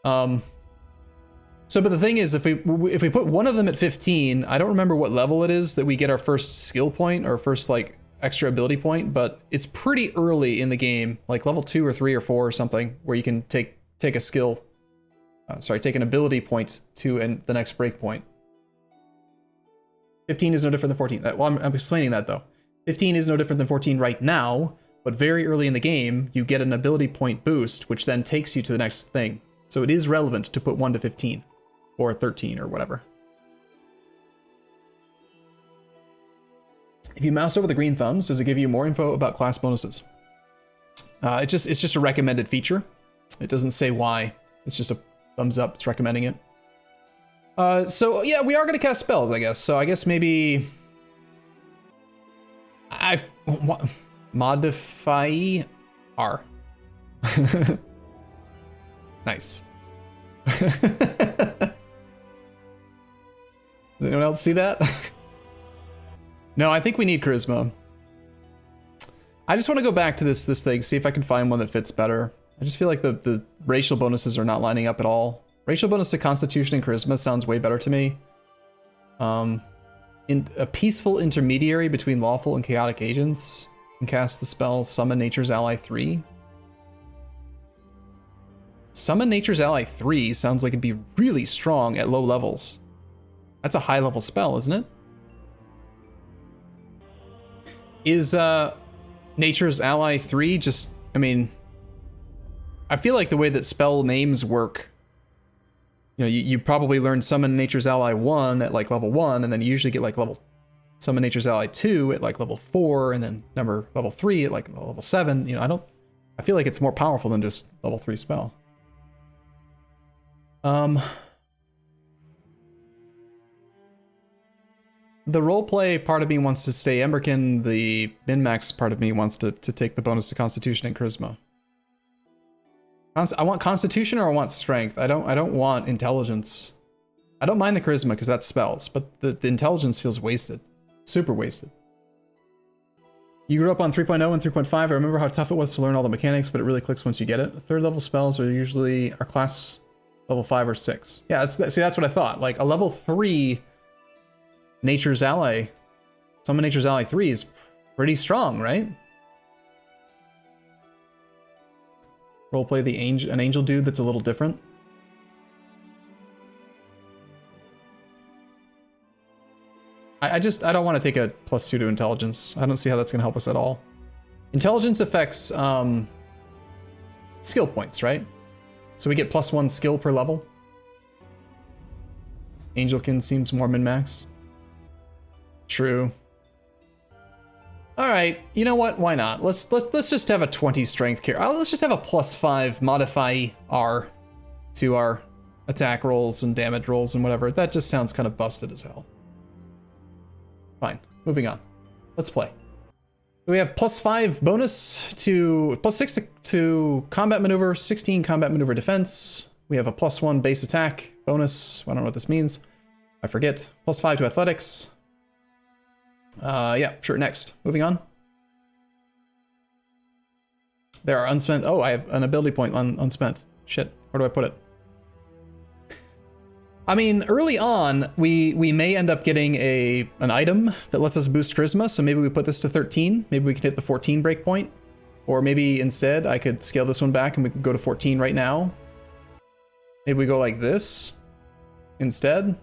So, but the thing is, if we put one of them at 15, I don't remember what level it is that we get our first skill point or first like extra ability point, but it's pretty early in the game, like level 2 or 3 or 4 or something, where you can take a skill, take an ability point to the next break point. 15 is no different than 14. Well, I'm explaining that though. 15 is no different than 14 right now, but very early in the game, you get an ability point boost, which then takes you to the next thing. So it is relevant to put 1 to 15 or 13 or whatever. If you mouse over the green thumbs, does it give you more info about class bonuses? It's just a recommended feature. It doesn't say why. It's just a thumbs up. It's recommending it. So yeah, we are going to cast spells, I guess. So I guess maybe modify R. Nice. Does anyone else see that? No, I think we need charisma. I just want to go back to this thing, see if I can find one that fits better. I just feel like the racial bonuses are not lining up at all. Racial bonus to Constitution and Charisma sounds way better to me. In a peaceful intermediary between lawful and chaotic agents can cast the spell Summon Nature's Ally 3. Summon Nature's Ally 3 sounds like it'd be really strong at low levels. That's a high level spell, isn't it? Is Nature's Ally 3 just, I mean, I feel like the way that spell names work, you know, you probably learn Summon Nature's Ally 1 at like level 1, and then you usually get like Summon Nature's Ally 2 at like level 4, and then level 3 at like level 7. You know, I feel like it's more powerful than just level 3 spell. The roleplay part of me wants to stay Emberkin. The min-max part of me wants to take the bonus to Constitution and Charisma. I want Constitution or I want Strength. I don't want Intelligence. I don't mind the Charisma because that's spells, but the Intelligence feels wasted. Super wasted. You grew up on 3.0 and 3.5. I remember how tough it was to learn all the mechanics, but it really clicks once you get it. Third level spells are usually our class level 5 or 6. Yeah, that's what I thought. Like a level 3 Nature's Ally, Summon Nature's Ally 3 is pretty strong, right? Roleplay an angel dude that's a little different. I don't want to take a +2 to intelligence. I don't see how that's going to help us at all. Intelligence affects skill points, right? So we get +1 skill per level. Angelkin seems more min-max. True. All right, you know what? Why not? Let's just have a 20 strength care. Let's just have a +5 modify R to our attack rolls and damage rolls and whatever. That just sounds kind of busted as hell. Fine, moving on. Let's play. We have +5 bonus to +6 to combat maneuver, 16 combat maneuver defense. We have a +1 base attack bonus. I don't know what this means. I forget. +5 to athletics. Yeah, sure, next. Moving on. There are unspent. Oh, I have an ability point unspent. Shit, where do I put it? I mean, early on, we may end up getting an item that lets us boost charisma, so maybe we put this to 13. Maybe we can hit the 14 breakpoint. Or maybe instead, I could scale this one back and we can go to 14 right now. Maybe we go like this instead.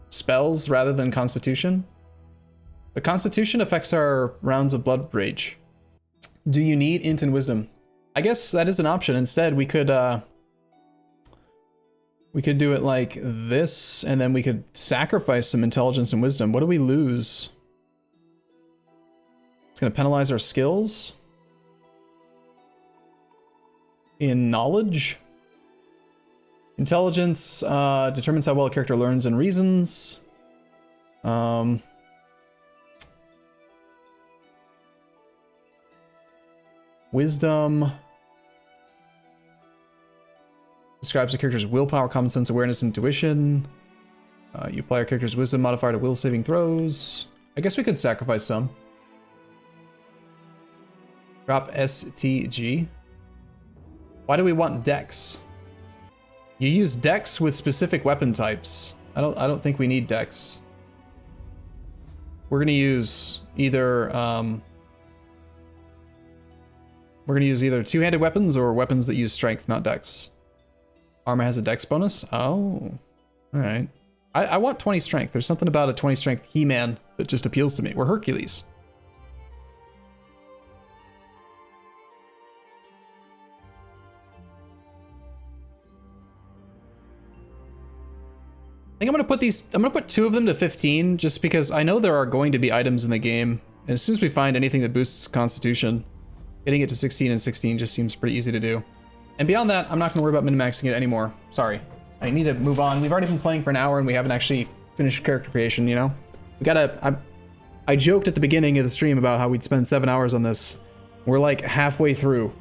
Spells rather than Constitution. But Constitution affects our rounds of Blood Rage. Do you need Int and Wisdom? I guess that is an option. Instead, we could do it like this, and then we could sacrifice some Intelligence and Wisdom. What do we lose? It's going to penalize our skills. In Knowledge. Intelligence determines how well a character learns and reasons. Wisdom describes a character's willpower, common sense, awareness, intuition. You apply your character's wisdom modifier to will saving throws. I guess we could sacrifice some. Drop STG. Why do we want Dex? You use Dex with specific weapon types. I don't think we need Dex. We're gonna use either two-handed weapons or weapons that use strength, not Dex. Armor has a Dex bonus. Oh, all right. I want 20 strength. There's something about a 20 strength He-Man that just appeals to me. We're Hercules. I think I'm gonna put two of them to 15 just because I know there are going to be items in the game. And as soon as we find anything that boosts Constitution, getting it to 16 and 16 just seems pretty easy to do. And beyond that, I'm not gonna worry about min-maxing it anymore. Sorry. I need to move on. We've already been playing for an hour and we haven't actually finished character creation, you know? We gotta, I joked at the beginning of the stream about how we'd spend 7 hours on this. We're like halfway through.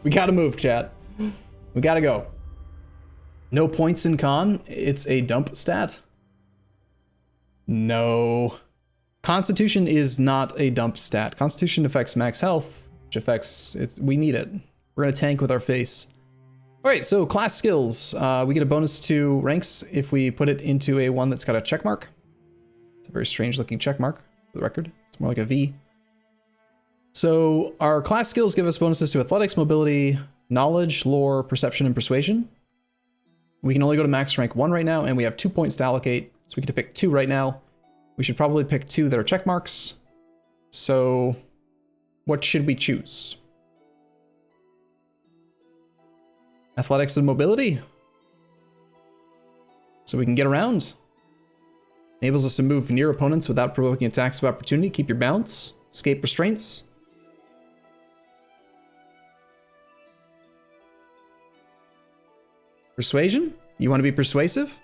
We gotta move, chat. We gotta go. No points in con. It's a dump stat. No. Constitution is not a dump stat. Constitution affects max health, which affects, we need it. We're gonna tank with our face. All right, so class skills. We get a bonus to ranks if we put it into a one that's got a check mark. It's a very strange looking check mark, for the record. It's more like a V. So our class skills give us bonuses to athletics, mobility, knowledge, lore, perception, and persuasion. We can only go to max rank 1 right now, and we have 2 points to allocate, so we get to pick 2 right now. We should probably pick 2 that are check marks. So what should we choose? Athletics and mobility. So we can get around. Enables us to move near opponents without provoking attacks of opportunity. Keep your balance. Escape restraints. Persuasion? You want to be persuasive?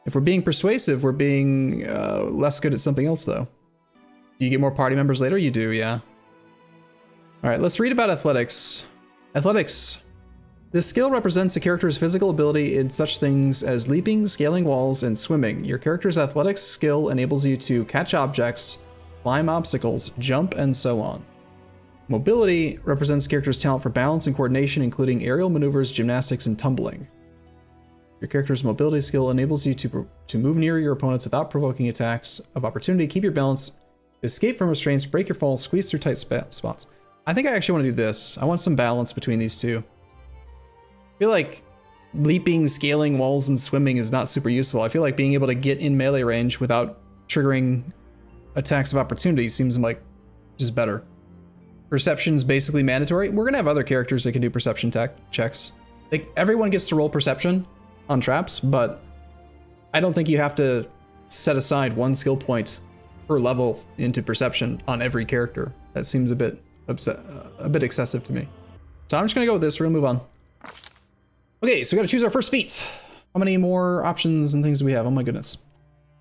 If we're being persuasive, we're being less good at something else, though. Do you get more party members later? You do, yeah. All right, let's read about athletics. Athletics. This skill represents a character's physical ability in such things as leaping, scaling walls, and swimming. Your character's athletics skill enables you to catch objects, climb obstacles, jump, and so on. Mobility represents a character's talent for balance and coordination, including aerial maneuvers, gymnastics, and tumbling. Your character's mobility skill enables you to move near your opponents without provoking attacks of opportunity, keep your balance, escape from restraints, break your fall, squeeze through tight spots. I think I actually want to do this. I want some balance between these two. I feel like leaping, scaling walls, and swimming is not super useful. I feel like being able to get in melee range without triggering attacks of opportunity seems like just better. Perception's basically mandatory. We're gonna have other characters that can do perception checks. Like, everyone gets to roll perception on traps, but I don't think you have to set aside 1 skill point per level into perception on every character. That seems a bit excessive to me. So I'm just gonna go with this. We're gonna move on. Okay, so we gotta choose our first feat. How many more options and things do we have? Oh my goodness.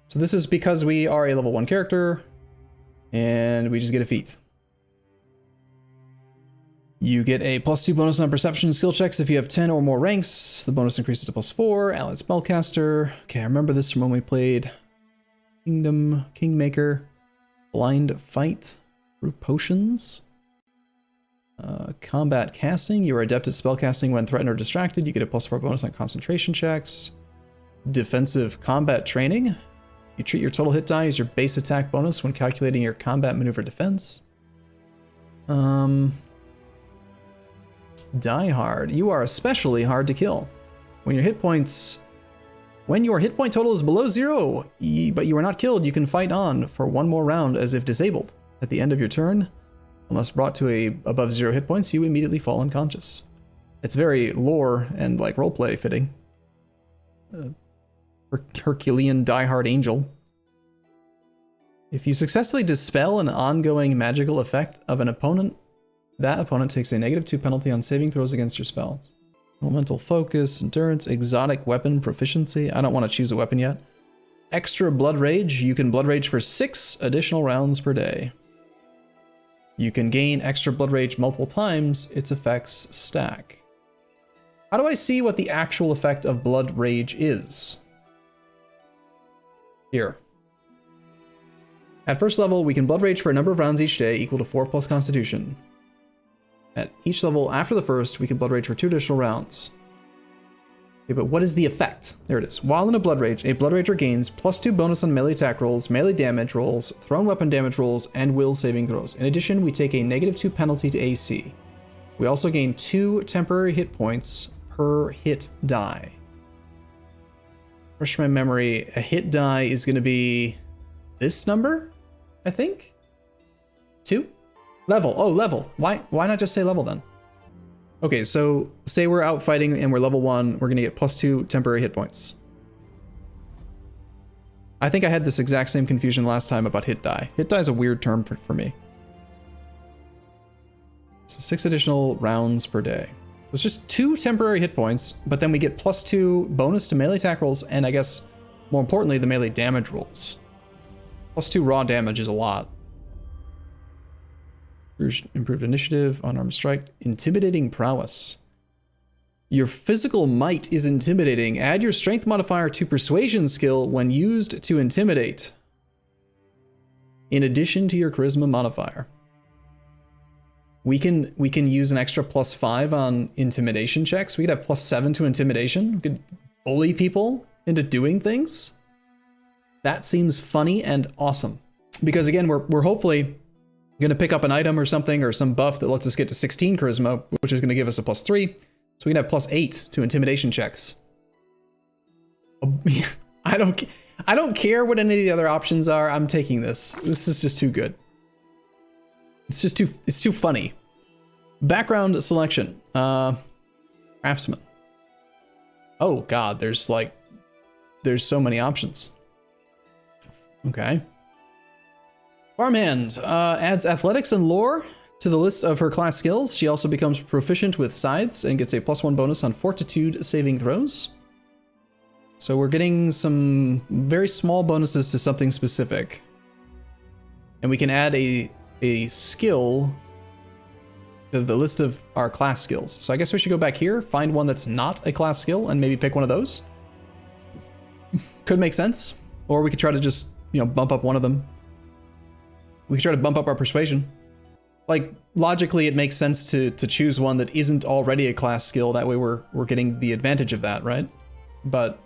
So this is because we are a level 1 character and we just get a feat. You get a +2 bonus on perception skill checks if you have 10 or more ranks. The bonus increases to +4. Allied Spellcaster. Okay, I remember this from when we played Kingmaker, Blind Fight, Brew Potions. Combat Casting. You are adept at spellcasting when threatened or distracted. You get a +4 bonus on concentration checks. defensive combat training. You treat your total hit die as your base attack bonus when calculating your combat maneuver defense. Die hard. You are especially hard to kill. When your hit point total is below 0, but you are not killed, you can fight on for one more round as if disabled. At the end of your turn, unless brought to above 0 hit points, you immediately fall unconscious. It's very lore and like roleplay fitting. Herculean diehard angel. If you successfully dispel an ongoing magical effect of an opponent, that opponent takes a -2 penalty on saving throws against your spells. Elemental focus, endurance, exotic weapon proficiency. I don't want to choose a weapon yet. Extra blood rage. You can blood rage for 6 additional rounds per day. You can gain extra blood rage multiple times. Its effects stack. How do I see what the actual effect of blood rage is? Here. At first level, we can blood rage for a number of rounds each day equal to 4 plus constitution. At each level after the first, we can blood rage for 2 additional rounds. Okay, but what is the effect? There it is. While in a blood rager gains +2 bonus on melee attack rolls, melee damage rolls, thrown weapon damage rolls, and will saving throws. In addition, we take a -2 penalty to AC. We also gain 2 temporary hit points per hit die. Refresh my memory, a hit die is going to be this number, I think? 2? Level. Oh, level. Why not just say level then? Okay, so say we're out fighting and we're level 1, we're going to get +2 temporary hit points. I think I had this exact same confusion last time about hit die. Hit die is a weird term for me. So 6 additional rounds per day. It's just 2 temporary hit points, but then we get +2 bonus to melee attack rolls, and I guess more importantly, the melee damage rolls. +2 raw damage is a lot. Improved initiative, unarmed strike, intimidating prowess. Your physical might is intimidating. Add your strength modifier to persuasion skill when used to intimidate, in addition to your charisma modifier. We can use an extra +5 on intimidation checks. We could have +7 to intimidation. We could bully people into doing things. That seems funny and awesome. Because again, we're hopefully going to pick up an item or something, or some buff that lets us get to 16 charisma, which is going to give us a +3. So we can have +8 to intimidation checks. I don't care what any of the other options are. I'm taking this. This is just too good. It's too funny. Background selection. Craftsman. Oh god, there's so many options. Okay. Farmhand adds athletics and lore to the list of her class skills. She also becomes proficient with scythes and gets a +1 bonus on fortitude saving throws. So we're getting some very small bonuses to something specific. And we can add a skill to the list of our class skills. So I guess we should go back here, find one that's not a class skill, and maybe pick one of those. Could make sense. Or we could try to just, bump up one of them. We could try to bump up our persuasion. Like, logically, it makes sense to choose one that isn't already a class skill. That way we're getting the advantage of that, right? But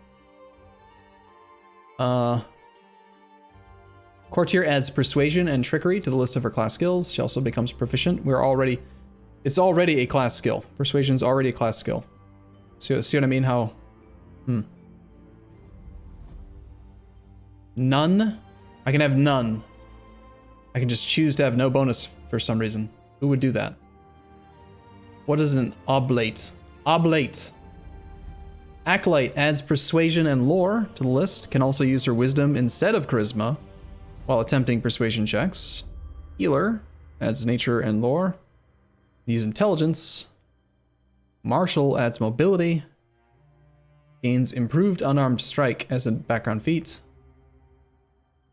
Courtier adds persuasion and trickery to the list of her class skills. She also becomes proficient. It's already a class skill. Persuasion's already a class skill. See what I mean? How? None? I can have none. I can just choose to have no bonus for some reason. Who would do that? What is an oblate? Oblate. Acolyte adds persuasion and lore to the list. Can also use her wisdom instead of charisma while attempting persuasion checks. Healer adds nature and lore. Use intelligence. Martial adds mobility. Gains improved unarmed strike as a background feat.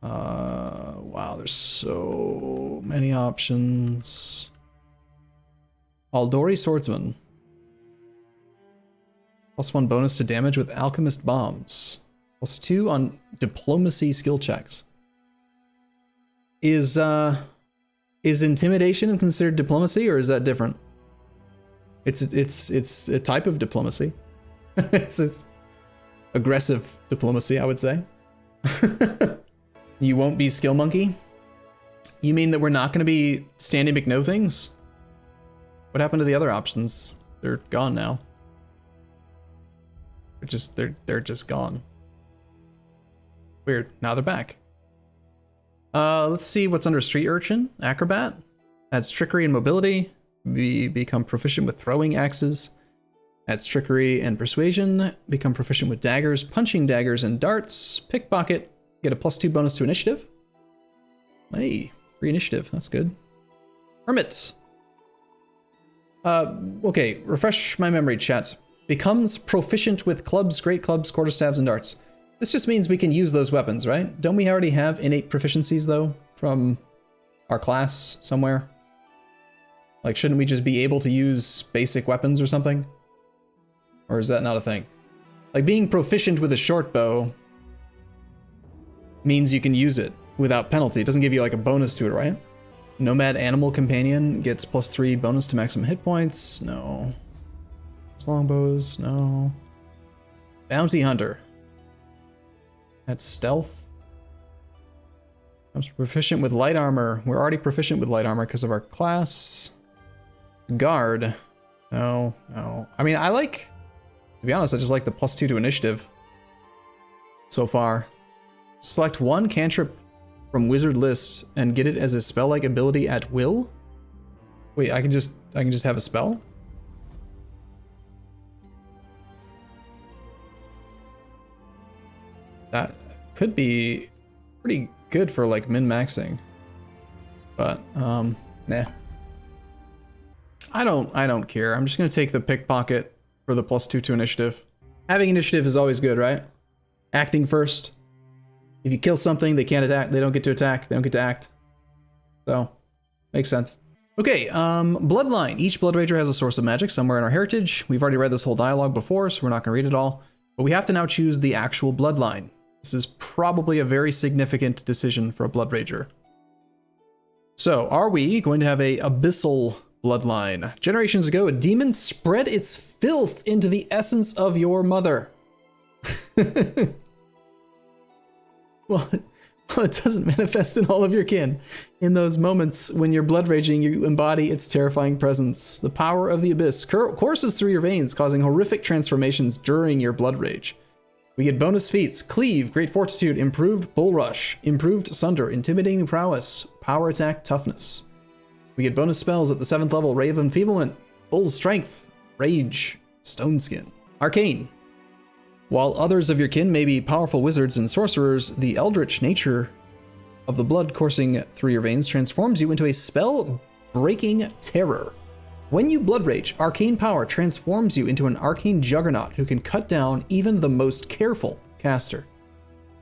Wow, there's so many options. Aldori Swordsman. +1 bonus to damage with alchemist bombs. +2 on diplomacy skill checks. Is intimidation considered diplomacy, or is that different? It's a type of diplomacy. it's aggressive diplomacy, I would say. You won't be skill monkey? You mean that we're not going to be Standing McKnow things? What happened to the other options? They're gone now. They're just gone. Weird. Now they're back. Let's see what's under Street Urchin. Acrobat. Adds trickery and mobility. We become proficient with throwing axes. Adds trickery and persuasion. Become proficient with daggers, punching daggers, and darts. Pickpocket. Get a +2 bonus to initiative. Hey, free initiative. That's good. Hermit. Okay, refresh my memory, chat. Becomes proficient with clubs, great clubs, quarterstaffs, and darts. This just means we can use those weapons, right? Don't we already have innate proficiencies, though, from our class somewhere? Like, shouldn't we just be able to use basic weapons or something? Or is that not a thing? Like, being proficient with a short bow means you can use it without penalty. It doesn't give you, like, a bonus to it, right? Nomad Animal Companion gets +3 bonus to maximum hit points. No. Longbows, no. Bounty Hunter. That's stealth. I'm proficient with light armor. We're already proficient with light armor because of our class. Guard. No, no. I mean, to be honest, I just like the +2 to initiative so far. Select one cantrip from wizard list and get it as a spell-like ability at will. Wait, I can just have a spell? That could be pretty good for like min-maxing, but nah. I don't care. I'm just gonna take the pickpocket for the +2 to initiative. Having initiative is always good, right? Acting first. If you kill something, they can't attack. They don't get to attack. They don't get to act. So, makes sense. Okay, Bloodline. Each Bloodrager has a source of magic somewhere in our heritage. We've already read this whole dialogue before, so we're not gonna read it all. But we have to now choose the actual Bloodline. This is probably a very significant decision for a Bloodrager. So, are we going to have a Abyssal Bloodline? Generations ago, a demon spread its filth into the essence of your mother. Well, it doesn't manifest in all of your kin. In those moments when you're blood raging, you embody its terrifying presence. The power of the abyss courses through your veins, causing horrific transformations during your blood rage. We get bonus feats: Cleave, Great Fortitude, Improved Bull Rush, Improved Sunder, Intimidating Prowess, Power Attack, Toughness. We get bonus spells at the 7th level: Ray of Enfeeblement, Bull Strength, Rage, Stone Skin. Arcane. While others of your kin may be powerful wizards and sorcerers, the eldritch nature of the blood coursing through your veins transforms you into a spell-breaking terror. When you blood rage, arcane power transforms you into an arcane juggernaut who can cut down even the most careful caster.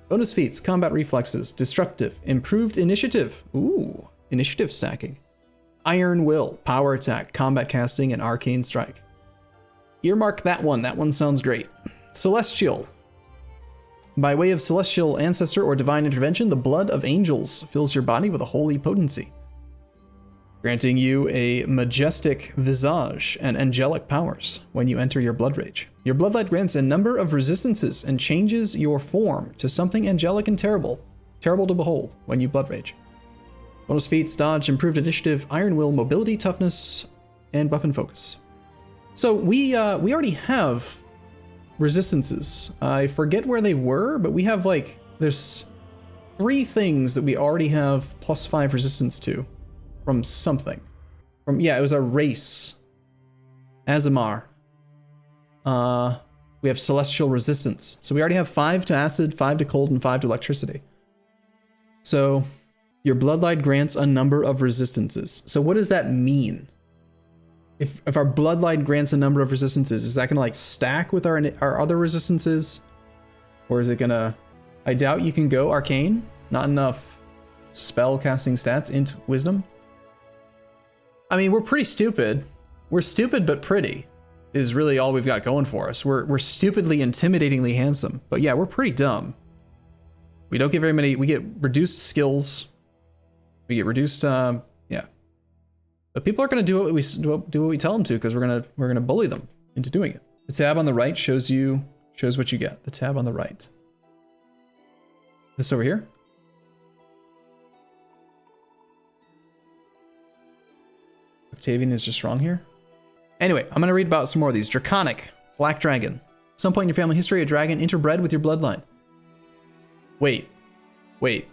Bonus feats: Combat Reflexes, Destructive, Improved Initiative, ooh, Initiative stacking, Iron Will, Power Attack, Combat Casting, and Arcane Strike. Earmark that one sounds great. Celestial. By way of celestial ancestor or divine intervention, the blood of angels fills your body with a holy potency, granting you a majestic visage and angelic powers when you enter your blood rage. Your bloodlight grants a number of resistances and changes your form to something angelic and terrible to behold when you blood rage. Bonus feats: Dodge, Improved Initiative, Iron Will, Mobility, Toughness, and Weapon Focus. So we already have resistances. I forget where they were, but we have there's 3 things that we already have +5 resistance to from something. It was a race. Azamar. We have celestial resistance. So we already have 5 to acid, 5 to cold, and 5 to electricity. So your bloodlight grants a number of resistances. So what does that mean? If our bloodlight grants a number of resistances, is that gonna stack with our other resistances? Or is it gonna... I doubt you can go arcane. Not enough spell casting stats into wisdom. I mean, we're pretty stupid. We're stupid but pretty is really all we've got going for us. We're stupidly intimidatingly handsome. But yeah, we're pretty dumb. We don't get very many... We get reduced skills. We get reduced... yeah. But people are going to do what we tell them to, because we're gonna bully them into doing it. The tab on the right shows you Shows what you get. The tab on the right. This over here? Octavian is just wrong here. Anyway, I'm going to read about some more of these. Draconic. Black dragon. At some point in your family history, a dragon interbred with your bloodline. Wait. Wait.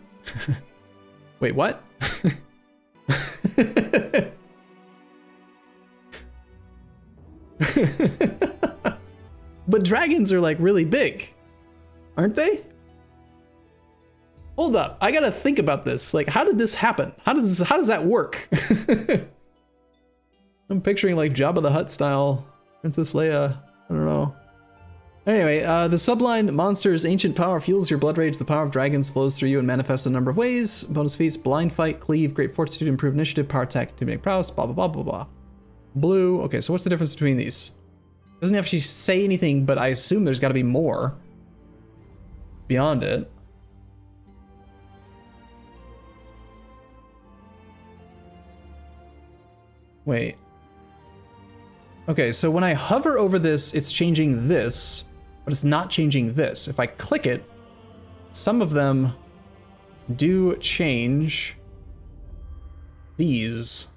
Wait, what? But dragons are like really big, aren't they? Hold up, I gotta think about this. Like, how did this happen? How does that work? I'm picturing like Jabba the Hutt style Princess Leia. I don't know. Anyway, the subline monster's ancient power fuels your blood rage. The power of dragons flows through you and manifests in a number of ways. Bonus feats: blind fight, cleave, great fortitude, improved initiative, power attack, intimidating prowess, blah blah blah blah blah. Blue. Okay, so what's the difference between these? Doesn't actually say anything, but I assume there's got to be more beyond it. Wait. Okay, so when I hover over this, it's changing this, but it's not changing this. If I click it, some of them do change these.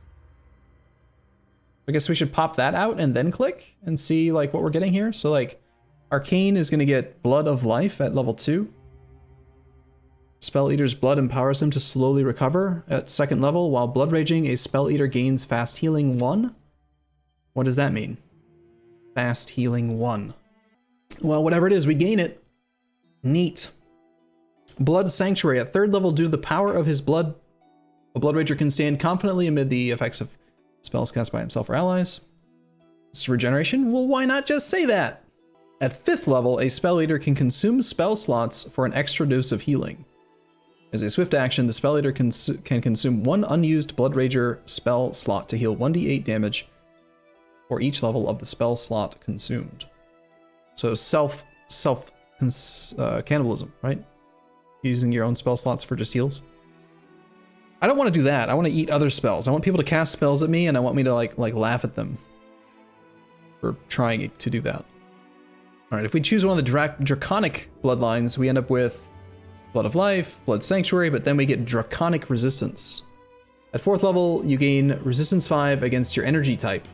I guess we should pop that out and then click and see like what we're getting here. So like Arcane is going to get Blood of Life at level 2. Spell Eater's blood empowers him to slowly recover at 2nd level, while Blood Raging, a Spell Eater gains Fast Healing 1. What does that mean? Fast Healing 1. Well, whatever it is, we gain it. Neat. Blood Sanctuary. At 3rd level, due to the power of his blood, a Blood Rager can stand confidently amid the effects of spells cast by himself or allies. It's regeneration? Well, why not just say that? At 5th level, a Spell Eater can consume spell slots for an extra dose of healing. As a swift action, the Spell Eater can consume 1 unused Blood Rager spell slot to heal 1d8 damage for each level of the spell slot consumed. So cannibalism, right? Using your own spell slots for just heals. I don't want to do that. I want to eat other spells. I want people to cast spells at me, and I want me to like laugh at them for trying to do that. All right, if we choose one of the draconic bloodlines, we end up with Blood of Life, Blood Sanctuary, but then we get Draconic Resistance. At 4th level, you gain Resistance 5 against your energy type,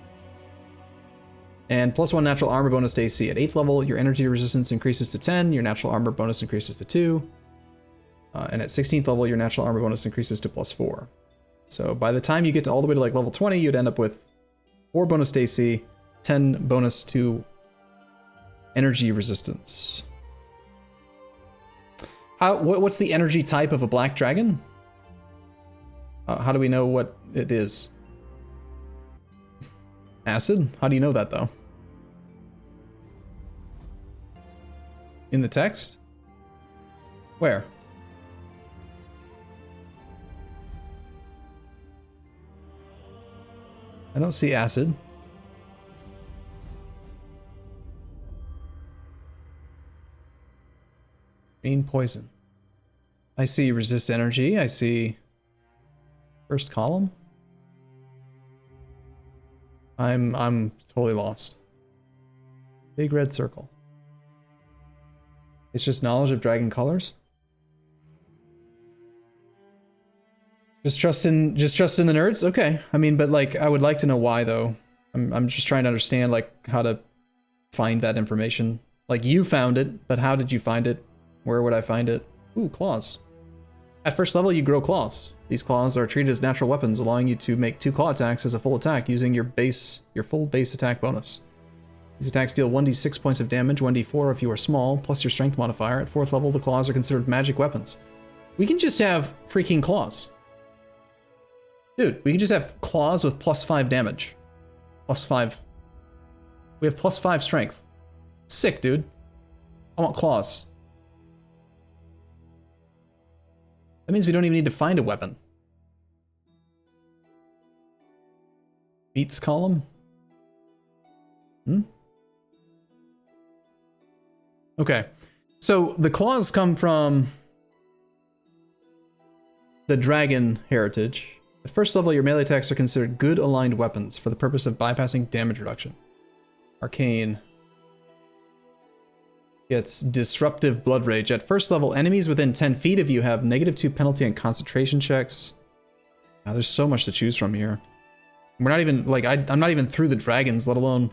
and +1 natural armor bonus to AC. At 8th level, your energy resistance increases to 10, your natural armor bonus increases to 2, and at 16th level, your natural armor bonus increases to +4. So by the time you get to all the way to like level 20, you'd end up with 4 bonus to AC, 10 bonus to energy resistance. What's the energy type of a black dragon? How do we know what it is? Acid? How do you know that though? In the text? Where? I don't see acid. Green poison. I see resist energy. I see first column. I'm totally lost. Big red circle. It's just knowledge of dragon colors. Just trust in the nerds? Okay. I mean, but like I would like to know why though. I'm just trying to understand like how to find that information. Like you found it, but how did you find it? Where would I find it? Ooh, claws. At 1st level, you grow claws. These claws are treated as natural weapons, allowing you to make 2 claw attacks as a full attack using your full base attack bonus. These attacks deal 1d6 points of damage, 1d4 if you are small, plus your strength modifier. At 4th level, the claws are considered magic weapons. We can just have freaking claws. Dude, we can just have claws with +5 damage. +5. We have +5 strength. Sick, dude. I want claws. That means we don't even need to find a weapon. Feats column? Okay. So the claws come from the dragon heritage. At 1st level, your melee attacks are considered good aligned weapons for the purpose of bypassing damage reduction. Arcane. Gets disruptive blood rage. At first level, enemies within 10 feet of you have -2 penalty on concentration checks. Wow, there's so much to choose from here. We're not even, like, I'm not even through the dragons, let alone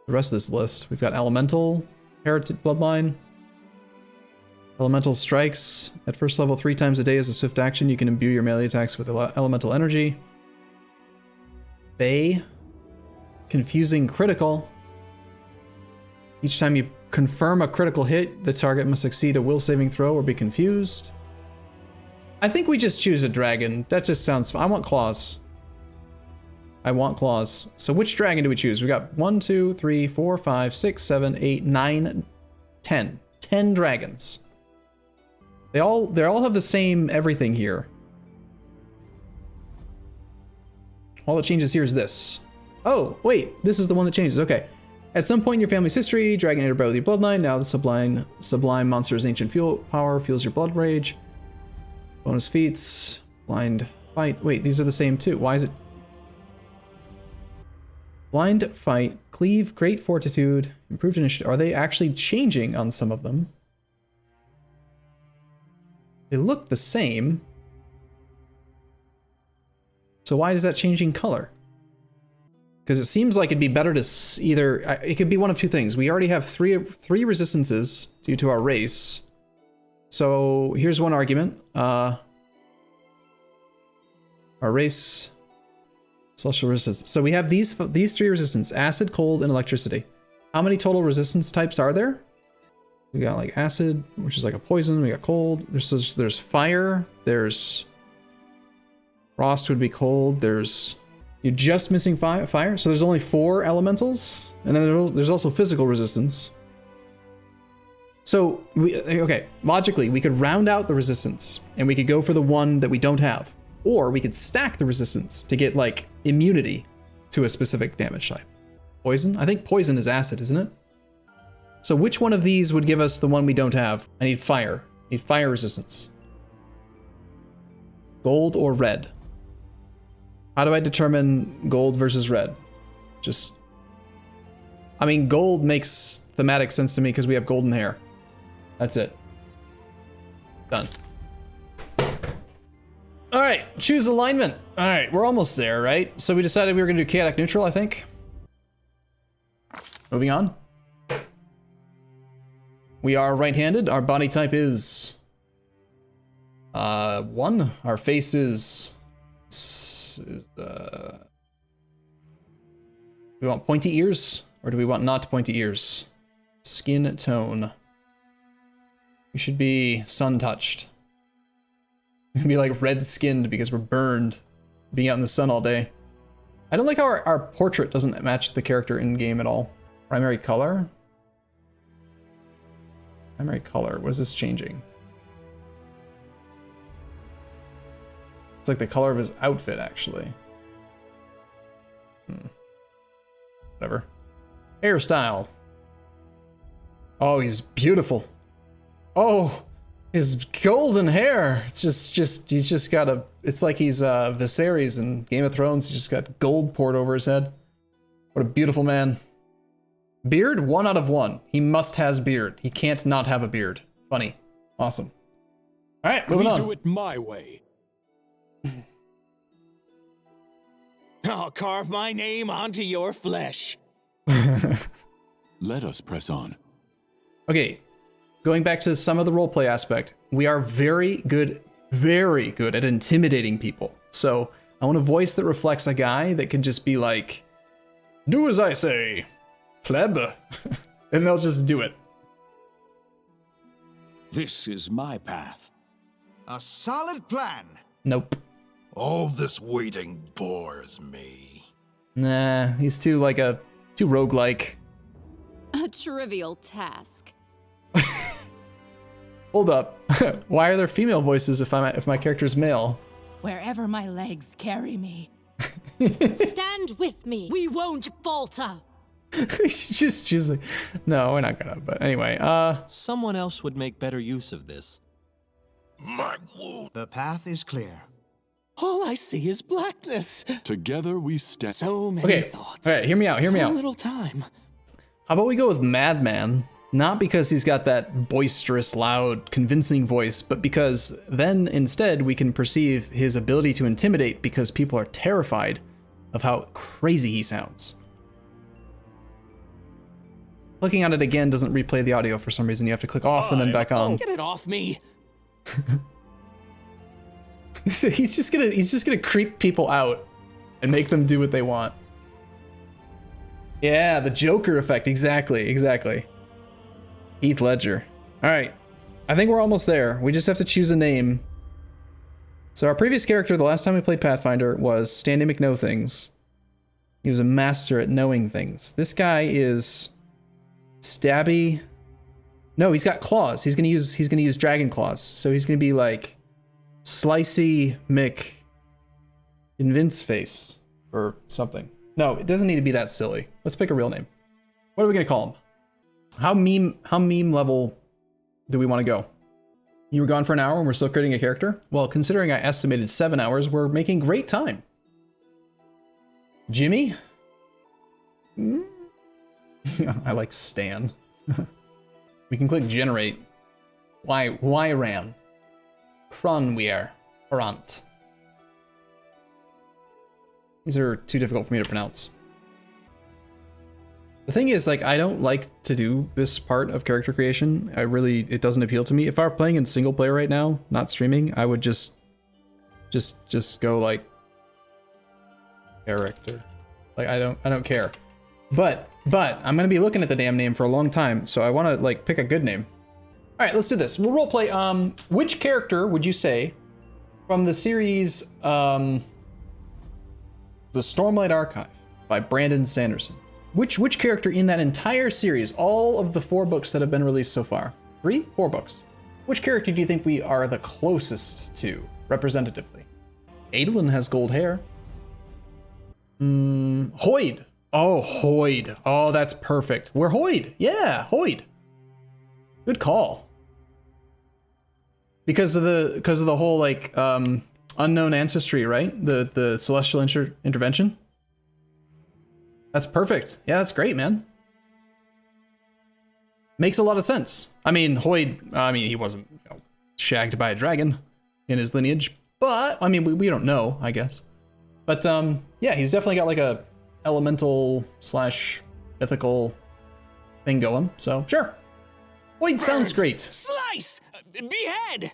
the rest of this list. We've got elemental, heritage bloodline. Elemental strikes. At first level, 3 times a day as a swift action. You can imbue your melee attacks with elemental energy. Bay. Confusing critical. Each time you confirm a critical hit, the target must succeed a will saving throw or be confused. I think we just choose a dragon. That just sounds fun. I want claws. I want claws. So which dragon do we choose? We got 1, 2, 3, 4, 5, 6, 7, 8, 9, 10. 10 dragons. They all have the same everything here. All that changes here is this. Oh, wait, this is the one that changes. Okay. At some point in your family's history, dragon entered with your bloodline. Now the sublime monster's ancient power fuels your blood rage. Bonus feats, blind fight. Wait, these are the same too. Why is it? Blind fight, cleave, great fortitude, improved initiative. Are they actually changing on some of them? They look the same. So why is that changing color? Because it seems like it'd be better to either, it could be one of two things. We already have three resistances due to our race. So here's one argument. Our race, celestial resistance. So we have these 3 resistance: acid, cold, and electricity. How many total resistance types are there? We got like acid, which is like a poison. We got cold. There's fire. There's frost would be cold. You're just missing fire. So there's only 4 elementals, and then there's also physical resistance. So okay, logically, we could round out the resistance, and we could go for the one that we don't have, or we could stack the resistance to get like immunity to a specific damage type. Poison? I think poison is acid, isn't it? So which one of these would give us the one we don't have? I need fire. I need fire resistance. Gold or red? How do I determine gold versus red? I mean, gold makes thematic sense to me because we have golden hair. That's it. Done. All right, choose alignment. All right, we're almost there, right? So we decided we were gonna do chaotic neutral, I think. Moving on. We are right-handed. Our body type is 1. Our face is do we want pointy ears or do we want not pointy ears? Skin tone. We should be sun-touched. We can be like red-skinned because we're burned being out in the sun all day. I don't like how our portrait doesn't match the character in-game at all. Primary color? Primary color, what is this changing? It's like the color of his outfit, actually. Whatever. Hairstyle. Oh, he's beautiful. Oh, his golden hair. It's he's just got it's like he's Viserys in Game of Thrones. He's just got gold poured over his head. What a beautiful man. Beard, 1 out of 1. He must has beard. He can't not have a beard. Funny. Awesome. All right, moving on. We do it my way. I'll carve my name onto your flesh. Let us press on. Okay, going back to some of the roleplay aspect, we are very good at intimidating people. So I want a voice that reflects a guy that can just be like, do as I say, pleb. And they'll just do it. This is my path. A solid plan. Nope. All this waiting bores me. Nah, he's too roguelike. A trivial task. Hold up. Why are there female voices if my character's male? Wherever my legs carry me. Stand with me. We won't falter. she's like, no, we're not gonna. But anyway, Someone else would make better use of this. My wound. The path is clear. All I see is blackness. Together we So many okay. thoughts. All right, hear me out. So little time. How about we go with Madman? Not because he's got that boisterous, loud, convincing voice, but because then instead we can perceive his ability to intimidate because people are terrified of how crazy he sounds. Clicking on it again doesn't replay the audio for some reason. You have to click off and then back on. Get it off me. So he's just gonna creep people out and make them do what they want. Yeah, the Joker effect. Exactly. Heath Ledger. All right, I think we're almost there. We just have to choose a name. So our previous character, the last time we played Pathfinder, was Standy McKnowthings. He was a master at knowing things. This guy is Stabby. No, he's got claws. He's gonna use dragon claws. So he's gonna be like Slicey Invince Face or something. No, it doesn't need to be that silly. Let's pick a real name. What are we gonna call him? How meme level do we want to go? You were gone for an hour and we're still creating a character? Well, considering I estimated 7 hours, we're making great time. Jimmy? I like Stan. We can click generate. Why ran? Kronweir. Brant. These are too difficult for me to pronounce. The thing is, like, I don't like to do this part of character creation. It doesn't appeal to me. If I were playing in single player right now, not streaming, I would just go like character. Like, I don't care. But I'm gonna be looking at the damn name for a long time, so I want to like pick a good name. All right, let's do this. We'll roleplay. Which character would you say from the series The Stormlight Archive by Brandon Sanderson? Which character in that entire series, all of the 4 books that have been released so far, 4 books, which character do you think we are the closest to representatively? Adolin has gold hair. Hoyd. Oh, Hoyd. Oh, that's perfect. We're Hoyd. Yeah, Hoyd. Good call. Because of the whole like unknown ancestry, right? The celestial intervention. That's perfect. Yeah, that's great, man. Makes a lot of sense. I mean, Hoyd, he wasn't shagged by a dragon in his lineage, but I mean, we don't know, I guess. But yeah, he's definitely got like a elemental / mythical thing going. So sure. Hoyd sounds great. Slice! Behead!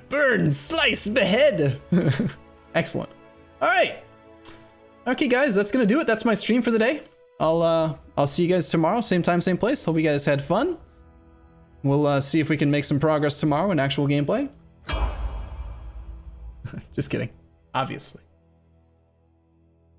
Burn, slice, behead. Excellent. All right. Okay, guys, that's gonna do it. That's my stream for the day. I'll see you guys tomorrow, same time, same place. Hope you guys had fun. We'll see if we can make some progress tomorrow in actual gameplay. Just kidding, obviously.